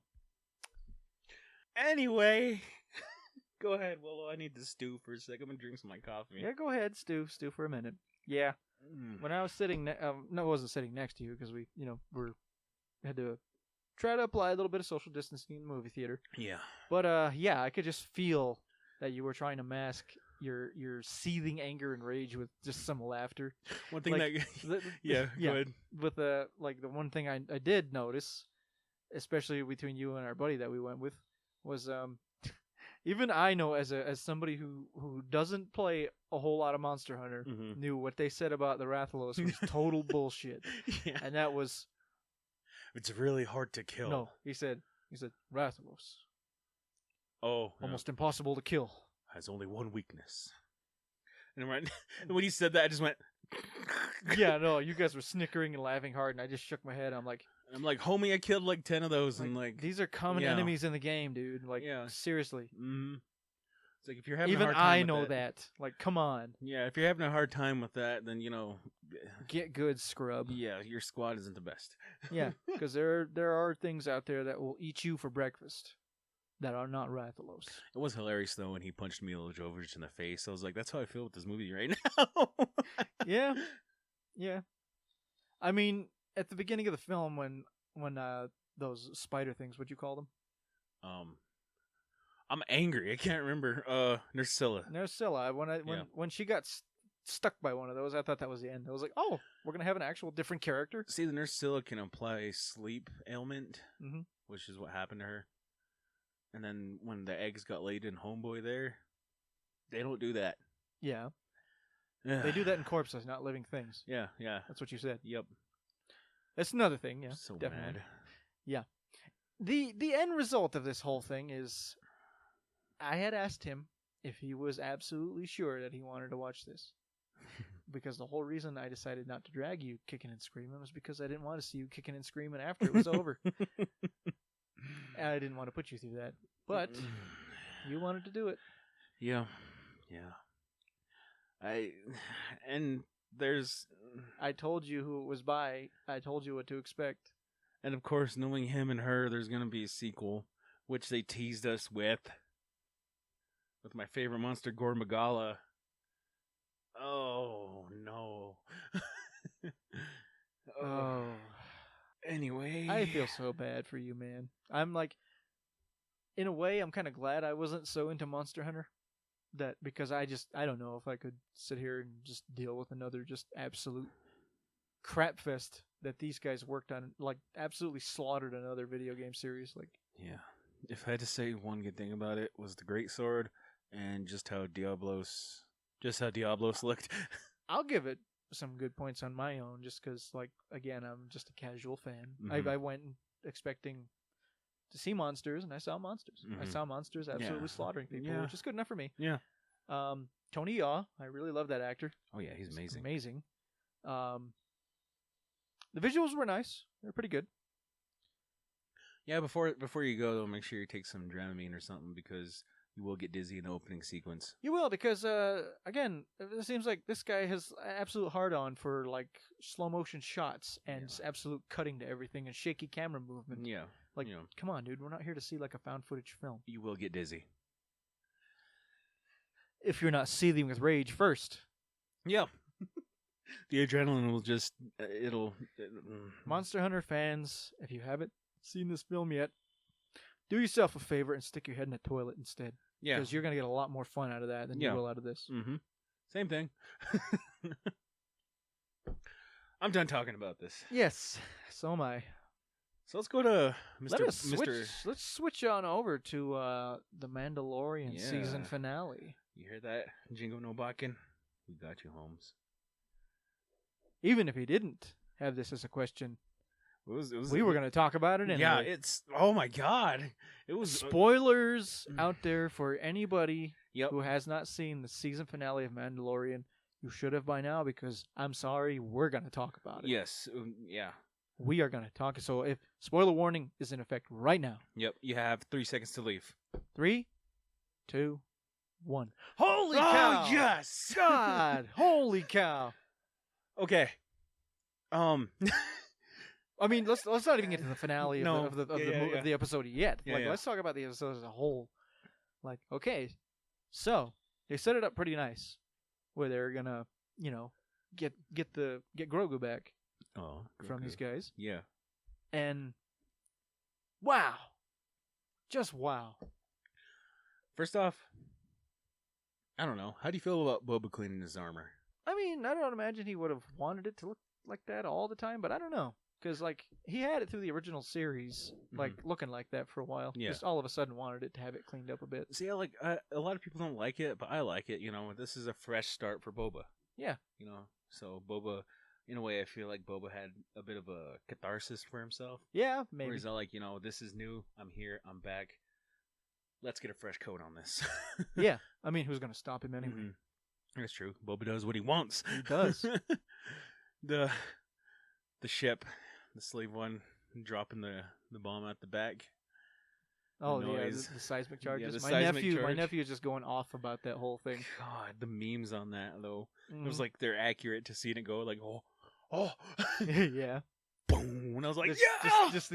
Anyway, go ahead, Willow. I need to stew for a second. I'm going to drink some of my coffee. Yeah, go ahead, stew for a minute. Yeah. When I was sitting, I wasn't sitting next to you because we, had to try to apply a little bit of social distancing in the movie theater. Yeah. But yeah, I could just feel that you were trying to mask your seething anger and rage with just some laughter. One thing go ahead. With the one thing I did notice, especially between you and our buddy that we went with, was even I know as somebody who doesn't play a whole lot of Monster Hunter, knew what they said about the Rathalos was total bullshit. Yeah. And that was, it's really hard to kill. No, he said Rathalos. Oh, almost impossible to kill. Has only one weakness. And when he said that, I just went. Yeah, no, you guys were snickering and laughing hard, and I just shook my head. I'm like, homie, I killed like 10 of those, and these are common enemies in the game, dude. Like, seriously. Mm-hmm. It's like if you're having even a hard time I know that. Like, come on. Yeah, if you're having a hard time with that, then get good, scrub. Yeah, your squad isn't the best. Yeah, because there are things out there that will eat you for breakfast. That are not Rathalos. It was hilarious though when he punched Mila Jovovich in the face. I was like, "That's how I feel with this movie right now." Yeah. I mean, at the beginning of the film, when those spider things, what'd you call them? I'm angry. I can't remember. Nursilla. When she got stuck by one of those, I thought that was the end. I was like, oh, we're gonna have an actual different character. See, the Nursilla can apply sleep ailment, which is what happened to her. And then when the eggs got laid in Homeboy there, they don't do that. Yeah. They do that in corpses, not living things. Yeah. That's what you said. Yep. That's another thing, yeah. So definitely. mad. Yeah. The end result of this whole thing is I had asked him if he was absolutely sure that he wanted to watch this. Because the whole reason I decided not to drag you kicking and screaming was because I didn't want to see you kicking and screaming after it was over. And I didn't want to put you through that. But you wanted to do it. Yeah. I told you who it was by. I told you what to expect. And of course, knowing him and her, there's going to be a sequel, which they teased us with my favorite monster, Gore Magala. Oh, no. Oh. Anyway. I feel so bad for you, man. I'm like, in a way, I'm kind of glad I wasn't so into Monster Hunter. Because I don't know if I could sit here and just deal with another just absolute crap fest that these guys worked on. Like, absolutely slaughtered another video game series. Like, yeah. If I had to say one good thing about it was the Great Sword and just how Diablos looked. I'll give it some good points on my own, just because, like, again, I'm just a casual fan. I went expecting to see monsters, and I saw monsters. I saw monsters absolutely slaughtering people, which is good enough for me. Yeah. Tony Yaw, I really love that actor. Oh yeah, he's amazing. Amazing. The visuals were nice. They're pretty good. Yeah, before you go though, make sure you take some Dramamine or something, because you will get dizzy in the opening sequence. You will, because again, it seems like this guy has absolute hard-on for like slow motion shots and absolute cutting to everything and shaky camera movement. Yeah, like come on, dude, we're not here to see like a found footage film. You will get dizzy if you're not seething with rage first. Yeah. The adrenaline will just Monster Hunter fans, if you haven't seen this film yet, do yourself a favor and stick your head in the toilet instead. Yeah. Because you're going to get a lot more fun out of that than you will out of this. Mm-hmm. Same thing. I'm done talking about this. Yes, so am I. So let's go to Mr. Let's switch on over to the Mandalorian season finale. You hear that, Jingo Nobakin? We got you, Holmes. Even if he didn't have this as a question, we were going to talk about it anyway. Yeah, oh my god. It was spoilers out there for anybody who has not seen the season finale of Mandalorian. You should have by now, because I'm sorry, we're going to talk about it. Yes, yeah. We are going to talk. So if spoiler warning is in effect right now. Yep, you have 3 seconds to leave. 3, 2, 1. Holy cow! Oh, yes! God! Holy cow! Okay. I mean, let's not even get to the finale of the episode yet. Let's talk about the episode as a whole. Like, okay, so they set it up pretty nice, where they're gonna, get Grogu back from these guys. Yeah. And wow, just wow. First off, I don't know. How do you feel about Boba cleaning his armor? I mean, I don't imagine he would have wanted it to look like that all the time, but I don't know. Because, he had it through the original series, looking like that for a while. Yeah. Just all of a sudden wanted it to have it cleaned up a bit. See, a lot of people don't like it, but I like it. This is a fresh start for Boba. Yeah. So Boba, in a way, I feel like Boba had a bit of a catharsis for himself. Yeah, maybe. Where he's all like, this is new. I'm here. I'm back. Let's get a fresh coat on this. Yeah. I mean, who's going to stop him anyway? Mm-hmm. That's true. Boba does what he wants. He does. The ship, the slave one, dropping the bomb out the back. Oh, yeah, the seismic charges. Yeah, my nephew is just going off about that whole thing. God, the memes on that, though. It was like they're accurate to seeing it go like, oh. Yeah. Boom. And I was like, Just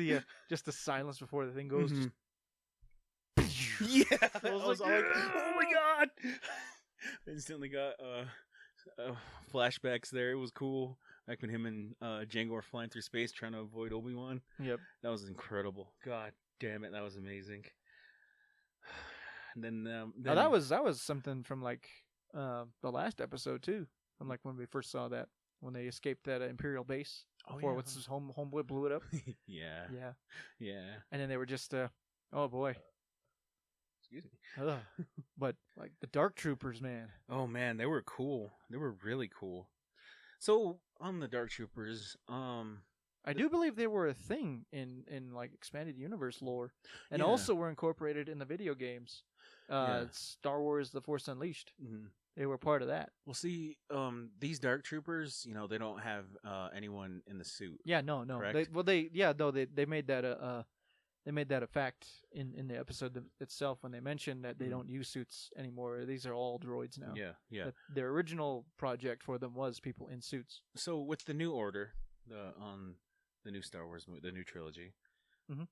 the silence before the thing goes. Mm-hmm. Yeah. I was like, oh my God. Instantly got flashbacks there. It was cool. Back when him and Jango were flying through space trying to avoid Obi-Wan. Yep. That was incredible. God damn it, that was amazing. And then that was something from the last episode too. From when we first saw that, when they escaped that Imperial base before what's his homeboy blew it up. Yeah. Yeah. Yeah. And then they were just oh boy. Excuse me. But the Dark Troopers, man. Oh man, they were cool. They were really cool. So on the Dark Troopers, I do believe they were a thing in expanded universe lore, and also were incorporated in the video games. Star Wars: The Force Unleashed. Mm-hmm. They were part of that. Well, see, these Dark Troopers, they don't have anyone in the suit. Yeah, no. Correct? They made that they made that a fact in the episode itself when they mentioned that they don't use suits anymore. These are all droids now. Yeah. But their original project for them was people in suits. So with the New Order, on the new Star Wars movie, the new trilogy,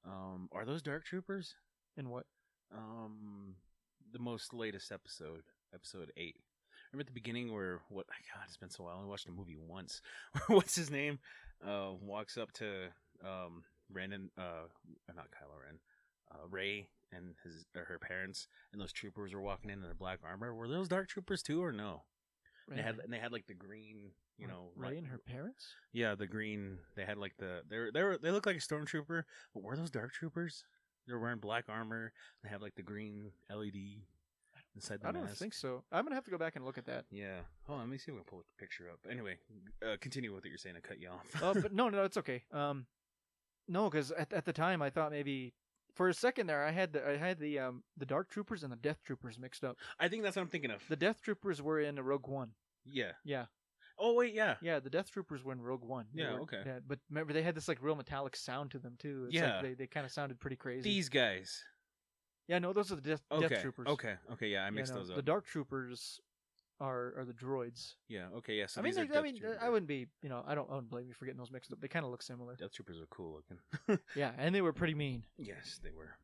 are those Dark Troopers? In what? The most latest episode 8. Remember at the beginning where God, it's been so while. I only watched the movie once. What's his name? Walks up to Brandon, not Kylo Ren, Rey and her parents, and those troopers were walking in their black armor. Were those Dark Troopers too, or no? They had the green, Rey and her parents. Yeah, the green. They had they looked like a stormtrooper, but were those Dark Troopers? They were wearing black armor. They have the green LED inside the mask. I don't think so. I'm gonna have to go back and look at that. Yeah. Hold on, let me see if we can pull the picture up. Anyway, continue with what you're saying. I cut you off. But no, it's okay. No, because at the time I thought maybe for a second there I had the Dark Troopers and the Death Troopers mixed up. I think that's what I'm thinking of. The Death Troopers were in Rogue One. Yeah. Yeah. Oh wait, yeah. Yeah, the Death Troopers were in Rogue One. Okay. Yeah, but remember they had this real metallic sound to them too. It's they kind of sounded pretty crazy. These guys. Yeah, no, those are the Death Troopers. Okay, yeah, I mixed those up. The Dark Troopers are the droids. Yeah, okay, yeah. So I wouldn't be, I don't blame you for getting those mixed up. They kind of look similar. Death Troopers are cool looking. Yeah, and they were pretty mean. Yes, they were.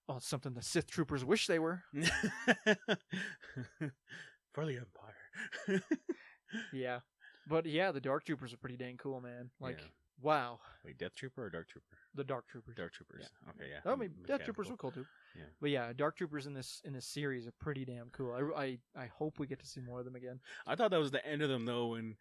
Oh, it's something the Sith Troopers wish they were. For the Empire. Yeah, but yeah, the Dark Troopers are pretty dang cool, man. Wow. Wait, Death Trooper or Dark Trooper? The Dark Troopers. Dark Troopers. Yeah. Okay, yeah. I mean, Dark Troopers were cool too. Yeah. But yeah, Dark Troopers in this series are pretty damn cool. I hope we get to see more of them again. I thought that was the end of them though when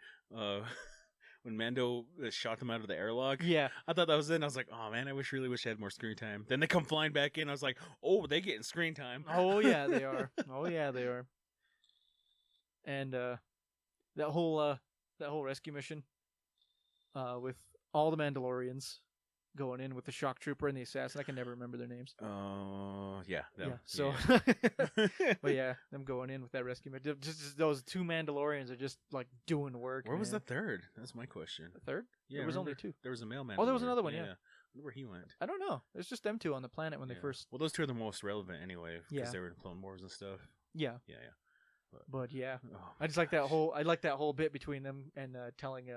Mando shot them out of the airlock. Yeah. I thought that was it. And I was like, oh man, I really wish I had more screen time. Then they come flying back in. I was like, oh, they getting screen time. Oh yeah, they are. Oh yeah, they are. And that whole rescue mission with all the Mandalorians going in with the shock trooper and the assassin. I can never remember their names. Yeah. So, but yeah, them going in with that rescue mission. Just those two Mandalorians are just like doing work. Where was the third? That's my question. The third? Yeah, there was only two. There was a male Mandalorian. Oh, there was another one. Yeah. I wonder where he went. I don't know. It's just them two on the planet when they first. Well, those two are the most relevant anyway, because Yeah. they were in Clone Wars and stuff. Yeah. Yeah. But yeah, Oh, I just like that whole. I like that whole bit between them and telling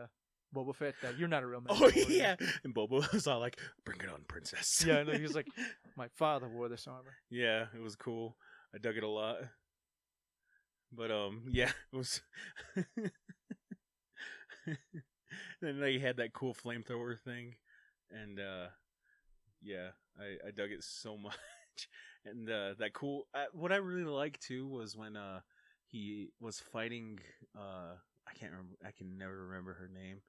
Boba Fett that you're not a real man. Oh yeah, and Boba was all like, "Bring it on, princess." Yeah, and he was like, "My father wore this armor." Yeah, it was cool. I dug it a lot. But yeah, it was. Then they had that cool flamethrower thing, and yeah, I dug it so much. And that cool. What I really liked too was when he was fighting. I can't remember. I can never remember her name.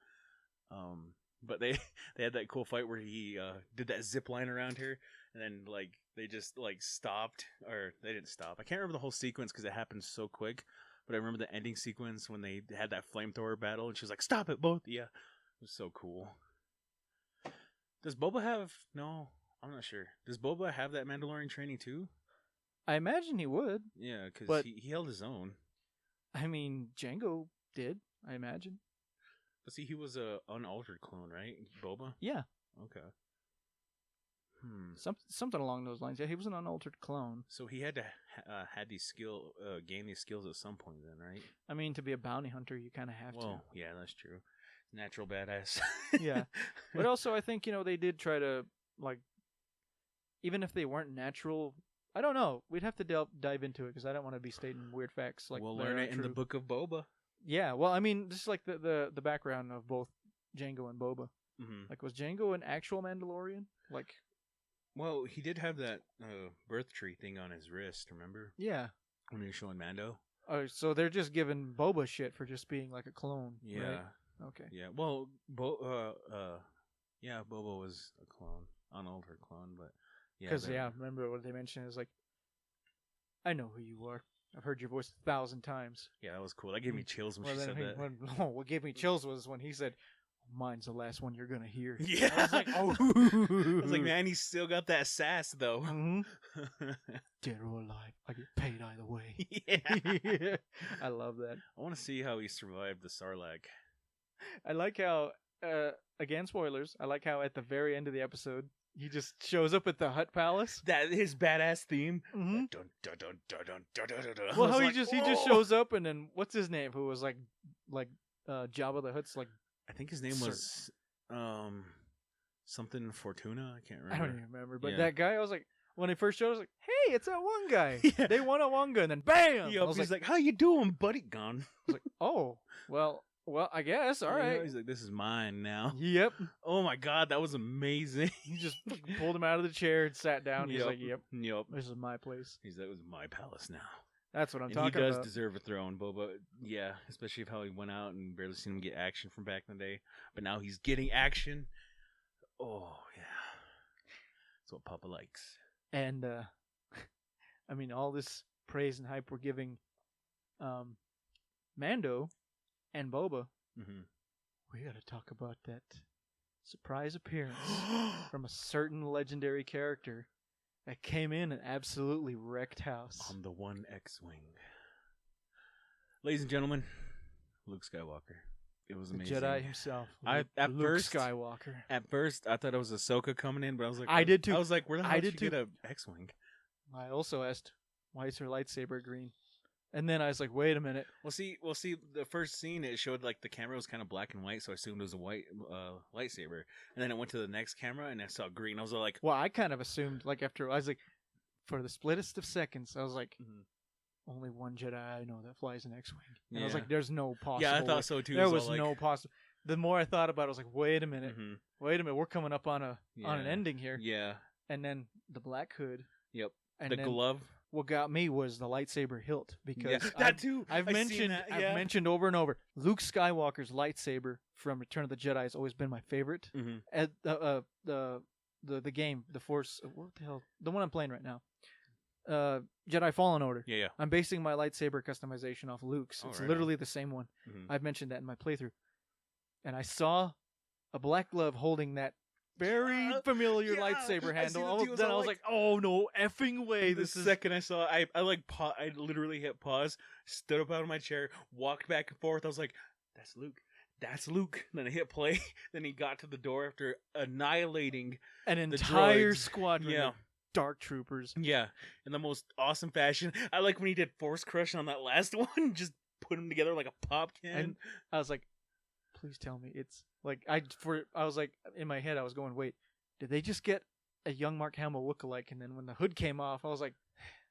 But they had that cool fight where he did that zip line around her, and then like they just like stopped, or they didn't stop. I can't remember the whole sequence because it happened so quick. But I remember the ending sequence when they had that flamethrower battle, and she was like, "Stop it, both!" Yeah, it was so cool. Does Boba have? No, I'm not sure. Does Boba have that Mandalorian training too? I imagine he would. Yeah, because he held his own. I mean, Jango did. I imagine. But see, he was a unaltered clone, right? Boba. Yeah. Okay. Something along those lines. Yeah, he was an unaltered clone. So he had to had these gain these skills at some point, then, right? I mean, to be a bounty hunter, you kind of have to. Well, yeah, that's true. Natural badass. Yeah, but also I think they did try to like, even if they weren't natural. I don't know. We'd have to dive into it because I don't want to be stating weird facts. Like we'll learn it in the Book of Boba. Yeah, well, I mean, just like the background of both Jango and Boba. Mm-hmm. Like, was Jango an actual Mandalorian? Like, well, he did have that birth tree thing on his wrist. Remember? Yeah. When he was showing Mando. Oh, so they're just giving Boba shit for just being like a clone. Yeah. Right? Okay. Yeah. Well, yeah, Boba was a clone, unaltered clone, but yeah. Because remember what they mentioned is like, I know who you are. I've heard your voice 1,000 times. Yeah, that was cool. That gave me chills when she said that. What gave me chills was when he said, "Mine's the last one you're gonna hear." Yeah, I was like, "Oh." I was like, man, he's still got that sass though. Mm-hmm. Dead or alive, I get paid either way. Yeah. I love that. I want to see how he survived the Sarlacc. I like how, again, spoilers. I like how at the very end of the episode, he just shows up at the Hutt Palace. That his badass theme. Mm-hmm. Dun, dun, dun, dun, dun, dun, dun, dun. Well, how he just shows up, and then what's his name? Who was like Jabba the Hutt's like. I think his name was something Fortuna. I can't remember. I don't even remember. But that guy, I was like, when he first showed, I was like, hey, it's that one guy. Yeah. They won a Wonga, and then bam! Yep, he's like, how you doing, buddy? Gone. I was like, oh, well, I guess. All right. He's like, this is mine now. Yep. Oh my god, that was amazing. He just pulled him out of the chair and sat down. He's like, yep. This is my place. He's like, it was my palace now. That's what I'm talking about. He does deserve a throne, Boba. Yeah, especially how he went out and barely seen him get action from back in the day. But now he's getting action. Oh, yeah. That's what Papa likes. And, I mean, all this praise and hype we're giving Mando and Boba. Mm-hmm. We got to talk about that surprise appearance from a certain legendary character that came in and absolutely wrecked house. On the one X-Wing. Ladies and gentlemen, Luke Skywalker. It was amazing. The Jedi himself. Luke Skywalker. At first, I thought it was Ahsoka coming in, but I was like... I did too. I was like, where the hell did she get an X-Wing? I also asked, why is her lightsaber green? And then I was like, wait a minute. Well, see, the first scene, it showed like the camera was kind of black and white, so I assumed it was a white lightsaber. And then it went to the next camera, and I saw green. I was like... Well, I kind of assumed, like, after... I was like, for the splittest of seconds, I was like... Mm-hmm. Only one Jedi I know that flies an X-Wing. And I was like, there's no possible. Yeah, I thought so too. There was no possible. the more I thought about it, I was like, wait a minute, we're coming up on an ending here. Yeah. And then the black hood. Yep. And the glove. What got me was the lightsaber hilt, because that too. I've mentioned over and over, Luke Skywalker's lightsaber from Return of the Jedi has always been my favorite. The game, the Force, what the hell, the one I'm playing right now, Jedi Fallen Order. Yeah. I'm basing my lightsaber customization off Luke's. It's literally the same one. I've mentioned that in my playthrough, and I saw a black glove holding that very familiar lightsaber handle. Then I was like, "Oh no, effing way!" The second I saw, I literally hit pause, stood up out of my chair, walked back and forth. I was like, "That's Luke. That's Luke." And then I hit play. Then he got to the door after annihilating an entire squadron of dark troopers. Yeah, in the most awesome fashion. I like when he did Force Crush on that last one. Just put them together like a pop can. And I was like, please tell me it's like I was like, in my head I was going, wait, did they just get a young Mark Hamill lookalike? And then when the hood came off, I was like,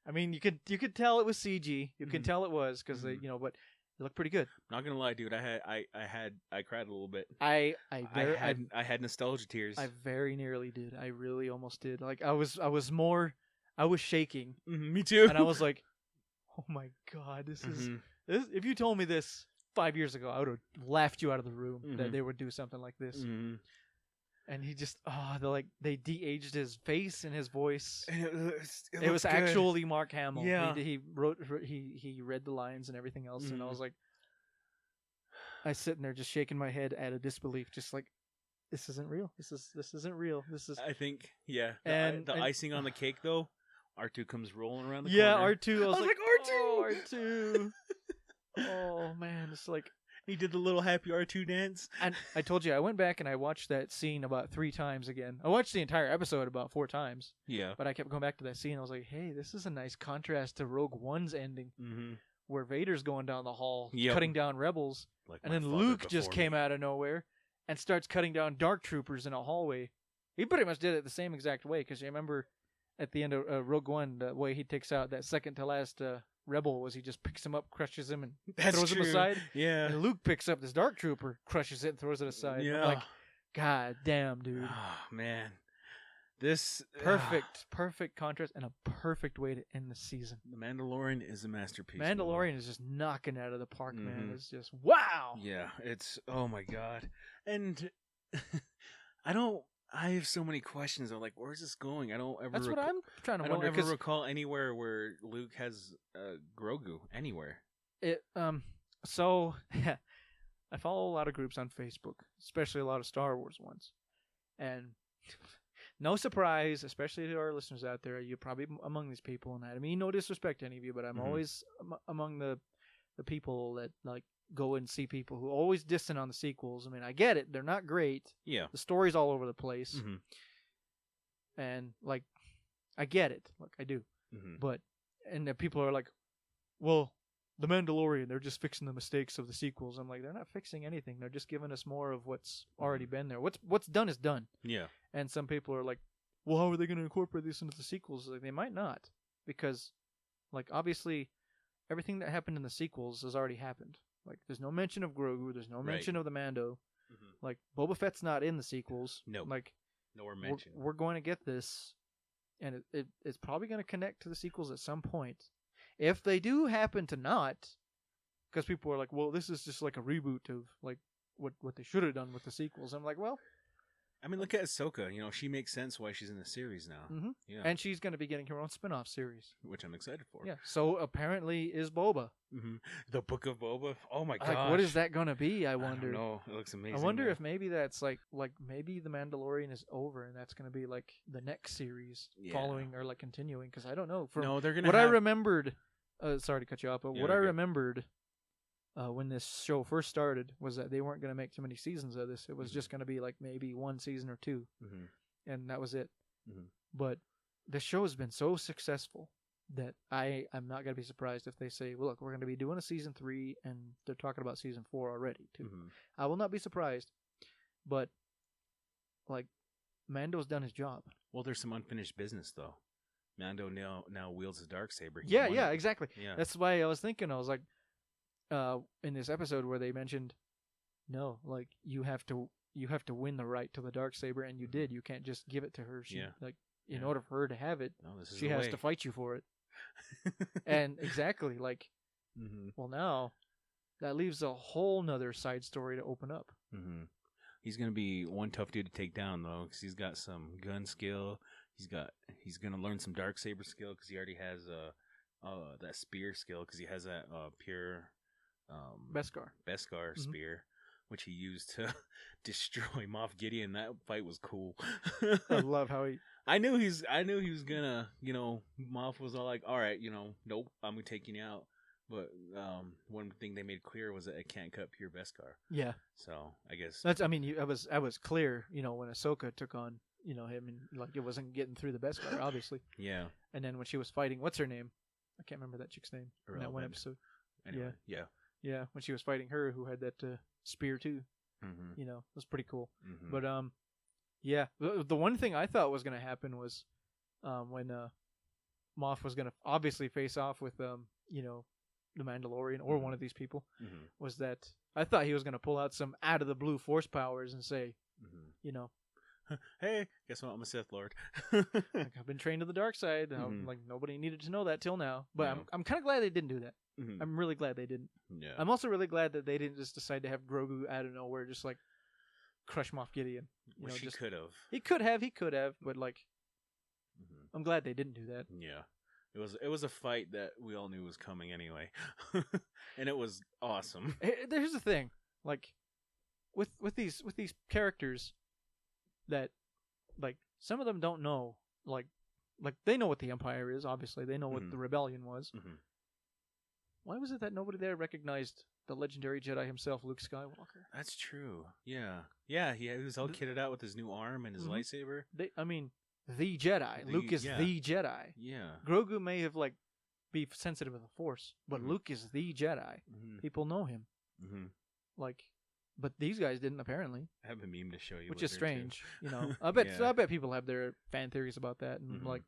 I mean, you could tell it was CG. You can tell it was because they, but it looked pretty good. Not gonna lie, dude. I cried a little bit. I had nostalgia tears. I very nearly did. I really almost did. Like I was shaking. Me too. And I was like, oh my god, this is this. If you told me this 5 years ago, I would have laughed you out of the room that they would do something like this. And he just, they de-aged his face and his voice. And it was actually Mark Hamill. Yeah. He read the lines and everything else. And I was like, I was sitting there just shaking my head out of disbelief, just like, this isn't real. This isn't real. This is. I think, and the icing on the cake though, R2 comes rolling around the corner. Yeah, R2. I was like, R2. Oh, R2. Oh man, it's like he did the little happy R2 dance. And I told you, I went back and I watched that scene about 3 times again. I watched the entire episode about 4 times. Yeah. But I kept going back to that scene. I was like, hey, this is a nice contrast to Rogue One's ending, where Vader's going down the hall, cutting down rebels, and then Luke just came out of nowhere and starts cutting down dark troopers in a hallway. He pretty much did it the same exact way, because you remember at the end of Rogue One, the way he takes out that second to last rebel was he just picks him up, crushes him, and throws him aside. Yeah. And Luke picks up this dark trooper, crushes it, and throws it aside. Yeah. I'm like, god damn, dude. Oh, man. This perfect contrast and a perfect way to end the season. The Mandalorian is a masterpiece. Mandalorian is just knocking out of the park, man. It's just wow. Yeah, it's oh my god. And I have so many questions. I'm like, where's this going? I don't ever. That's what I'm trying to wonder. I don't ever recall anywhere where Luke has Grogu anywhere. So I follow a lot of groups on Facebook, especially a lot of Star Wars ones, and no surprise, especially to our listeners out there, you're probably among these people. And I mean, no disrespect to any of you, but I'm always among the people that like go and see people who are always dissing on the sequels. I mean, I get it. They're not great. Yeah. The story's all over the place. And, like, I get it. Look, I do. But, and the people are like, well, The Mandalorian, they're just fixing the mistakes of the sequels. I'm like, they're not fixing anything. They're just giving us more of what's already been there. What's done is done. Yeah. And some people are like, well, how are they going to incorporate this into the sequels? Like, they might not. Because, like, obviously, everything that happened in the sequels has already happened. Like, there's no mention of Grogu. There's no mention of the Mando. Like, Boba Fett's not in the sequels. No. Like, nowhere mentioned. We're going to get this, and it's probably going to connect to the sequels at some point. If they do happen to not, because people are like, well, this is just like a reboot of, like, what they should have done with the sequels. I'm like, well... I mean, look at Ahsoka. You know, she makes sense why she's in the series now. Yeah. And she's going to be getting her own spin-off series. Which I'm excited for. Yeah. So, apparently, is Boba. The Book of Boba. Oh, my gosh. Like, what is that going to be, I wonder? I don't know. It looks amazing. I wonder if maybe that's, like maybe The Mandalorian is over, and that's going to be, like, the next series following or, like, continuing, because I don't know. No, they're going to What I remembered... sorry to cut you off, but what I remembered... when this show first started was that they weren't going to make too many seasons of this. It was just going to be like maybe 1 season or 2. And that was it. But the show has been so successful that I'm not going to be surprised if they say, well, look, we're going to be doing a season 3 and they're talking about season 4 already too. I will not be surprised. But like Mando's done his job. Well, there's some unfinished business though. Mando now wields his darksaber. Yeah, exactly. Yeah. That's why I was thinking, I was like, in this episode where they mentioned no, like you have to win the right to the Darksaber, and you did. You can't just give it to her. She like in order for her to have it, she has to fight you for it. And exactly like, well, now that leaves a whole nother side story to open up. He's gonna be one tough dude to take down though, because he's got some gun skill. He's gonna learn some Darksaber skill because he already has that spear skill because he has that pure Beskar spear, which he used to destroy Moff Gideon. That fight was cool. I love how he. I knew he was gonna, Moff was all like, all right, nope, I'm gonna take you out. But one thing they made clear was that it can't cut pure Beskar. Yeah. So I guess that's. I mean, I was clear, when Ahsoka took on, him, and like it wasn't getting through the Beskar, obviously. Yeah. And then when she was fighting, what's her name? I can't remember that chick's name in that one episode. Anyway, yeah. Yeah, when she was fighting her, who had that spear too. It was pretty cool. But yeah, the one thing I thought was going to happen was when Moff was going to obviously face off with the Mandalorian or one of these people, was that I thought he was going to pull out some out of the blue Force powers and say, hey, guess what? I'm a Sith Lord. Like, I've been trained to the dark side. Like nobody needed to know that till now. But I'm kind of glad they didn't do that. I'm really glad they didn't. Yeah. I'm also really glad that they didn't just decide to have Grogu out of nowhere, just like crush Moff Gideon. Which he could have. He could have, but like, I'm glad they didn't do that. Yeah. It was a fight that we all knew was coming anyway, and it was awesome. Here's the thing, like, with these characters, that, like, some of them don't know, like they know what the Empire is. Obviously, they know what the Rebellion was. Why was it that nobody there recognized the legendary Jedi himself, Luke Skywalker? That's true. Yeah. He was all kitted out with his new arm and his lightsaber. The Jedi. Luke is the Jedi. Yeah. Grogu may have be sensitive to the Force, but Luke is the Jedi. People know him. But these guys didn't apparently. I have a meme to show you, which is strange. I bet people have their fan theories about that, and like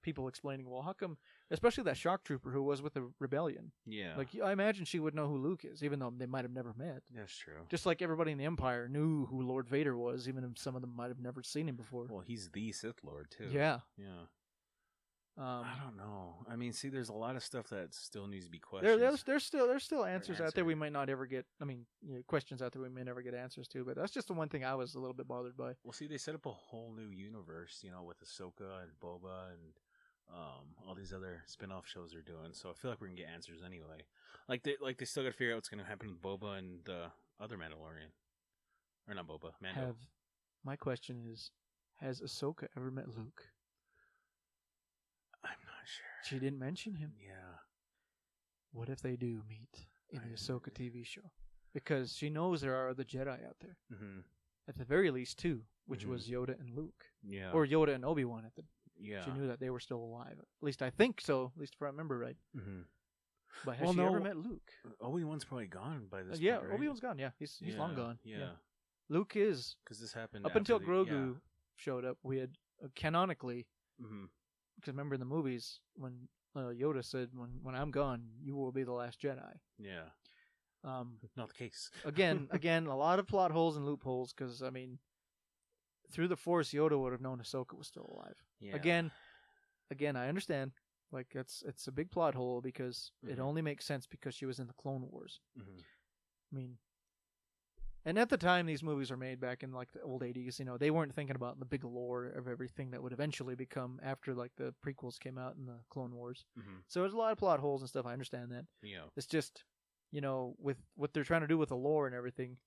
people explaining, well, how come? Especially that shock trooper who was with the Rebellion. Yeah. Like I imagine she would know who Luke is, even though they might have never met. That's true. Just like everybody in the Empire knew who Lord Vader was, even if some of them might have never seen him before. Well, he's the Sith Lord too. Yeah. Yeah. I don't know. I mean, see, there's a lot of stuff that still needs to be questioned. There's still answers out there we might not ever get. I mean, questions out there we may never get answers to. But that's just the one thing I was a little bit bothered by. Well, see, they set up a whole new universe, with Ahsoka and Boba and all these other spin-off shows they're doing. So I feel like we're gonna get answers anyway. Like they still gotta figure out what's gonna happen with Boba and the other Mandalorian, or not Boba, Mando. My question is, has Ahsoka ever met Luke? I'm not sure. She didn't mention him. Yeah. What if they do meet in the Ahsoka TV show? Because she knows there are other Jedi out there. At the very least, two, which was Yoda and Luke. Yeah. Or Yoda and Obi-Wan at the. Yeah. She knew that they were still alive. At least I think so. At least if I remember right. But has she ever met Luke? Obi-Wan's probably gone by this point, right? Obi-Wan's gone. Yeah, he's long gone. Yeah. Luke is. Because this happened up until Grogu showed up. We had canonically. Because remember in the movies when Yoda said, "When I'm gone, you will be the last Jedi." Yeah. Not the case. again, a lot of plot holes and loopholes. Because I mean, through the Force, Yoda would have known Ahsoka was still alive. Yeah. Again, I understand. Like it's a big plot hole because it only makes sense because she was in the Clone Wars. I mean. And at the time these movies were made back in like the old 80s, they weren't thinking about the big lore of everything that would eventually become after like the prequels came out in the Clone Wars. So there's a lot of plot holes and stuff. I understand that. Yeah. It's just, with what they're trying to do with the lore and everything.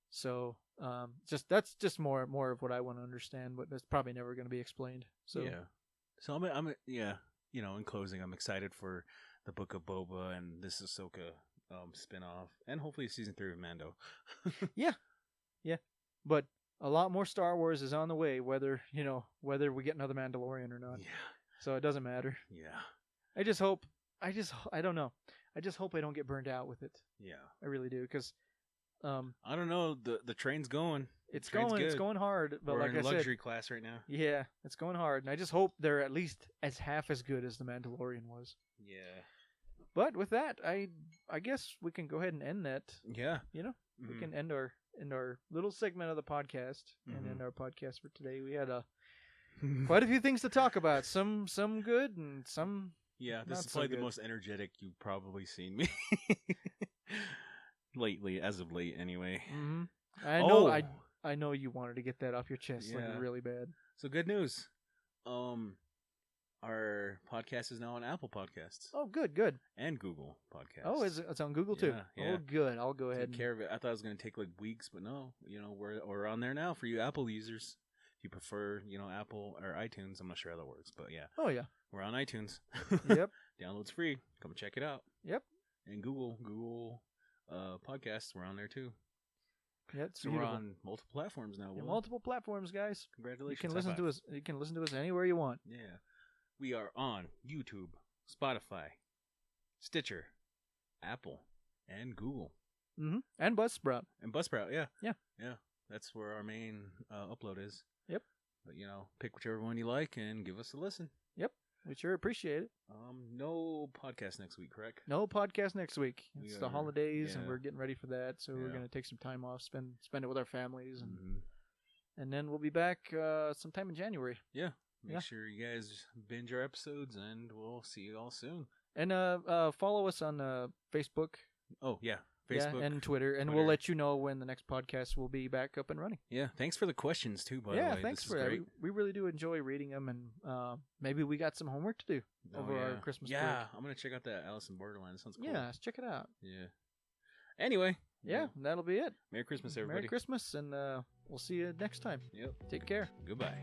So, that's just more of what I want to understand, but that's probably never going to be explained. So yeah. So I'm in closing, I'm excited for the Book of Boba and this Ahsoka spin-off, and hopefully season 3 of Mando. yeah, but a lot more Star Wars is on the way, whether we get another Mandalorian or not. Yeah. So it doesn't matter. Yeah. I don't know. I just hope I don't get burned out with it. Yeah. I really do, because I don't know. The train's going. It's going hard. But we're like in luxury class right now. Yeah, it's going hard, and I just hope they're at least half as good as the Mandalorian was. Yeah. But with that, I guess we can go ahead and end that. Yeah. You know, we can end our little segment of the podcast and end our podcast for today. We had quite a few things to talk about. Some good and some. Yeah, this is probably the most energetic you've probably seen me lately, as of late, anyway. Mm-hmm. I know you wanted to get that off your chest like really bad. So good news. Our podcast is now on Apple Podcasts. Oh, good. And Google Podcasts. Oh, it's on Google too? Yeah. Oh, good. I'll go ahead and take care of it. I thought it was going to take like weeks, but no. We're on there now for you Apple users. If you prefer, Apple or iTunes, I'm not sure how that works, but yeah. Oh, yeah. We're on iTunes. Yep. Download's free. Come check it out. Yep. And Google Podcasts, we're on there too. Yeah, so we're on multiple platforms now. Yeah, multiple platforms, guys. Congratulations. You can listen to us. You can listen to us anywhere you want. Yeah. We are on YouTube, Spotify, Stitcher, Apple, and Google. Mm-hmm. And Buzzsprout. Yeah. Yeah. Yeah. That's where our main upload is. Yep. But, pick whichever one you like and give us a listen. Yep. We sure appreciate it. No podcast next week, correct? No podcast next week. It's the holidays, and we're getting ready for that. So we're going to take some time off, spend it with our families, and then we'll be back sometime in January. Yeah. Make sure you guys binge our episodes, and we'll see you all soon. And follow us on Facebook. Oh, yeah. Facebook. And Twitter. And we'll let you know when the next podcast will be back up and running. Yeah. Thanks for the questions, too, by the way. Yeah, thanks for that. We really do enjoy reading them, and maybe we got some homework to do over our Christmas break. Yeah, I'm going to check out that Alice in Borderlands. Sounds cool. Yeah, let's check it out. Yeah. Anyway. Yeah, that'll be it. Merry Christmas, everybody. Merry Christmas, and we'll see you next time. Yep. Take care. Goodbye.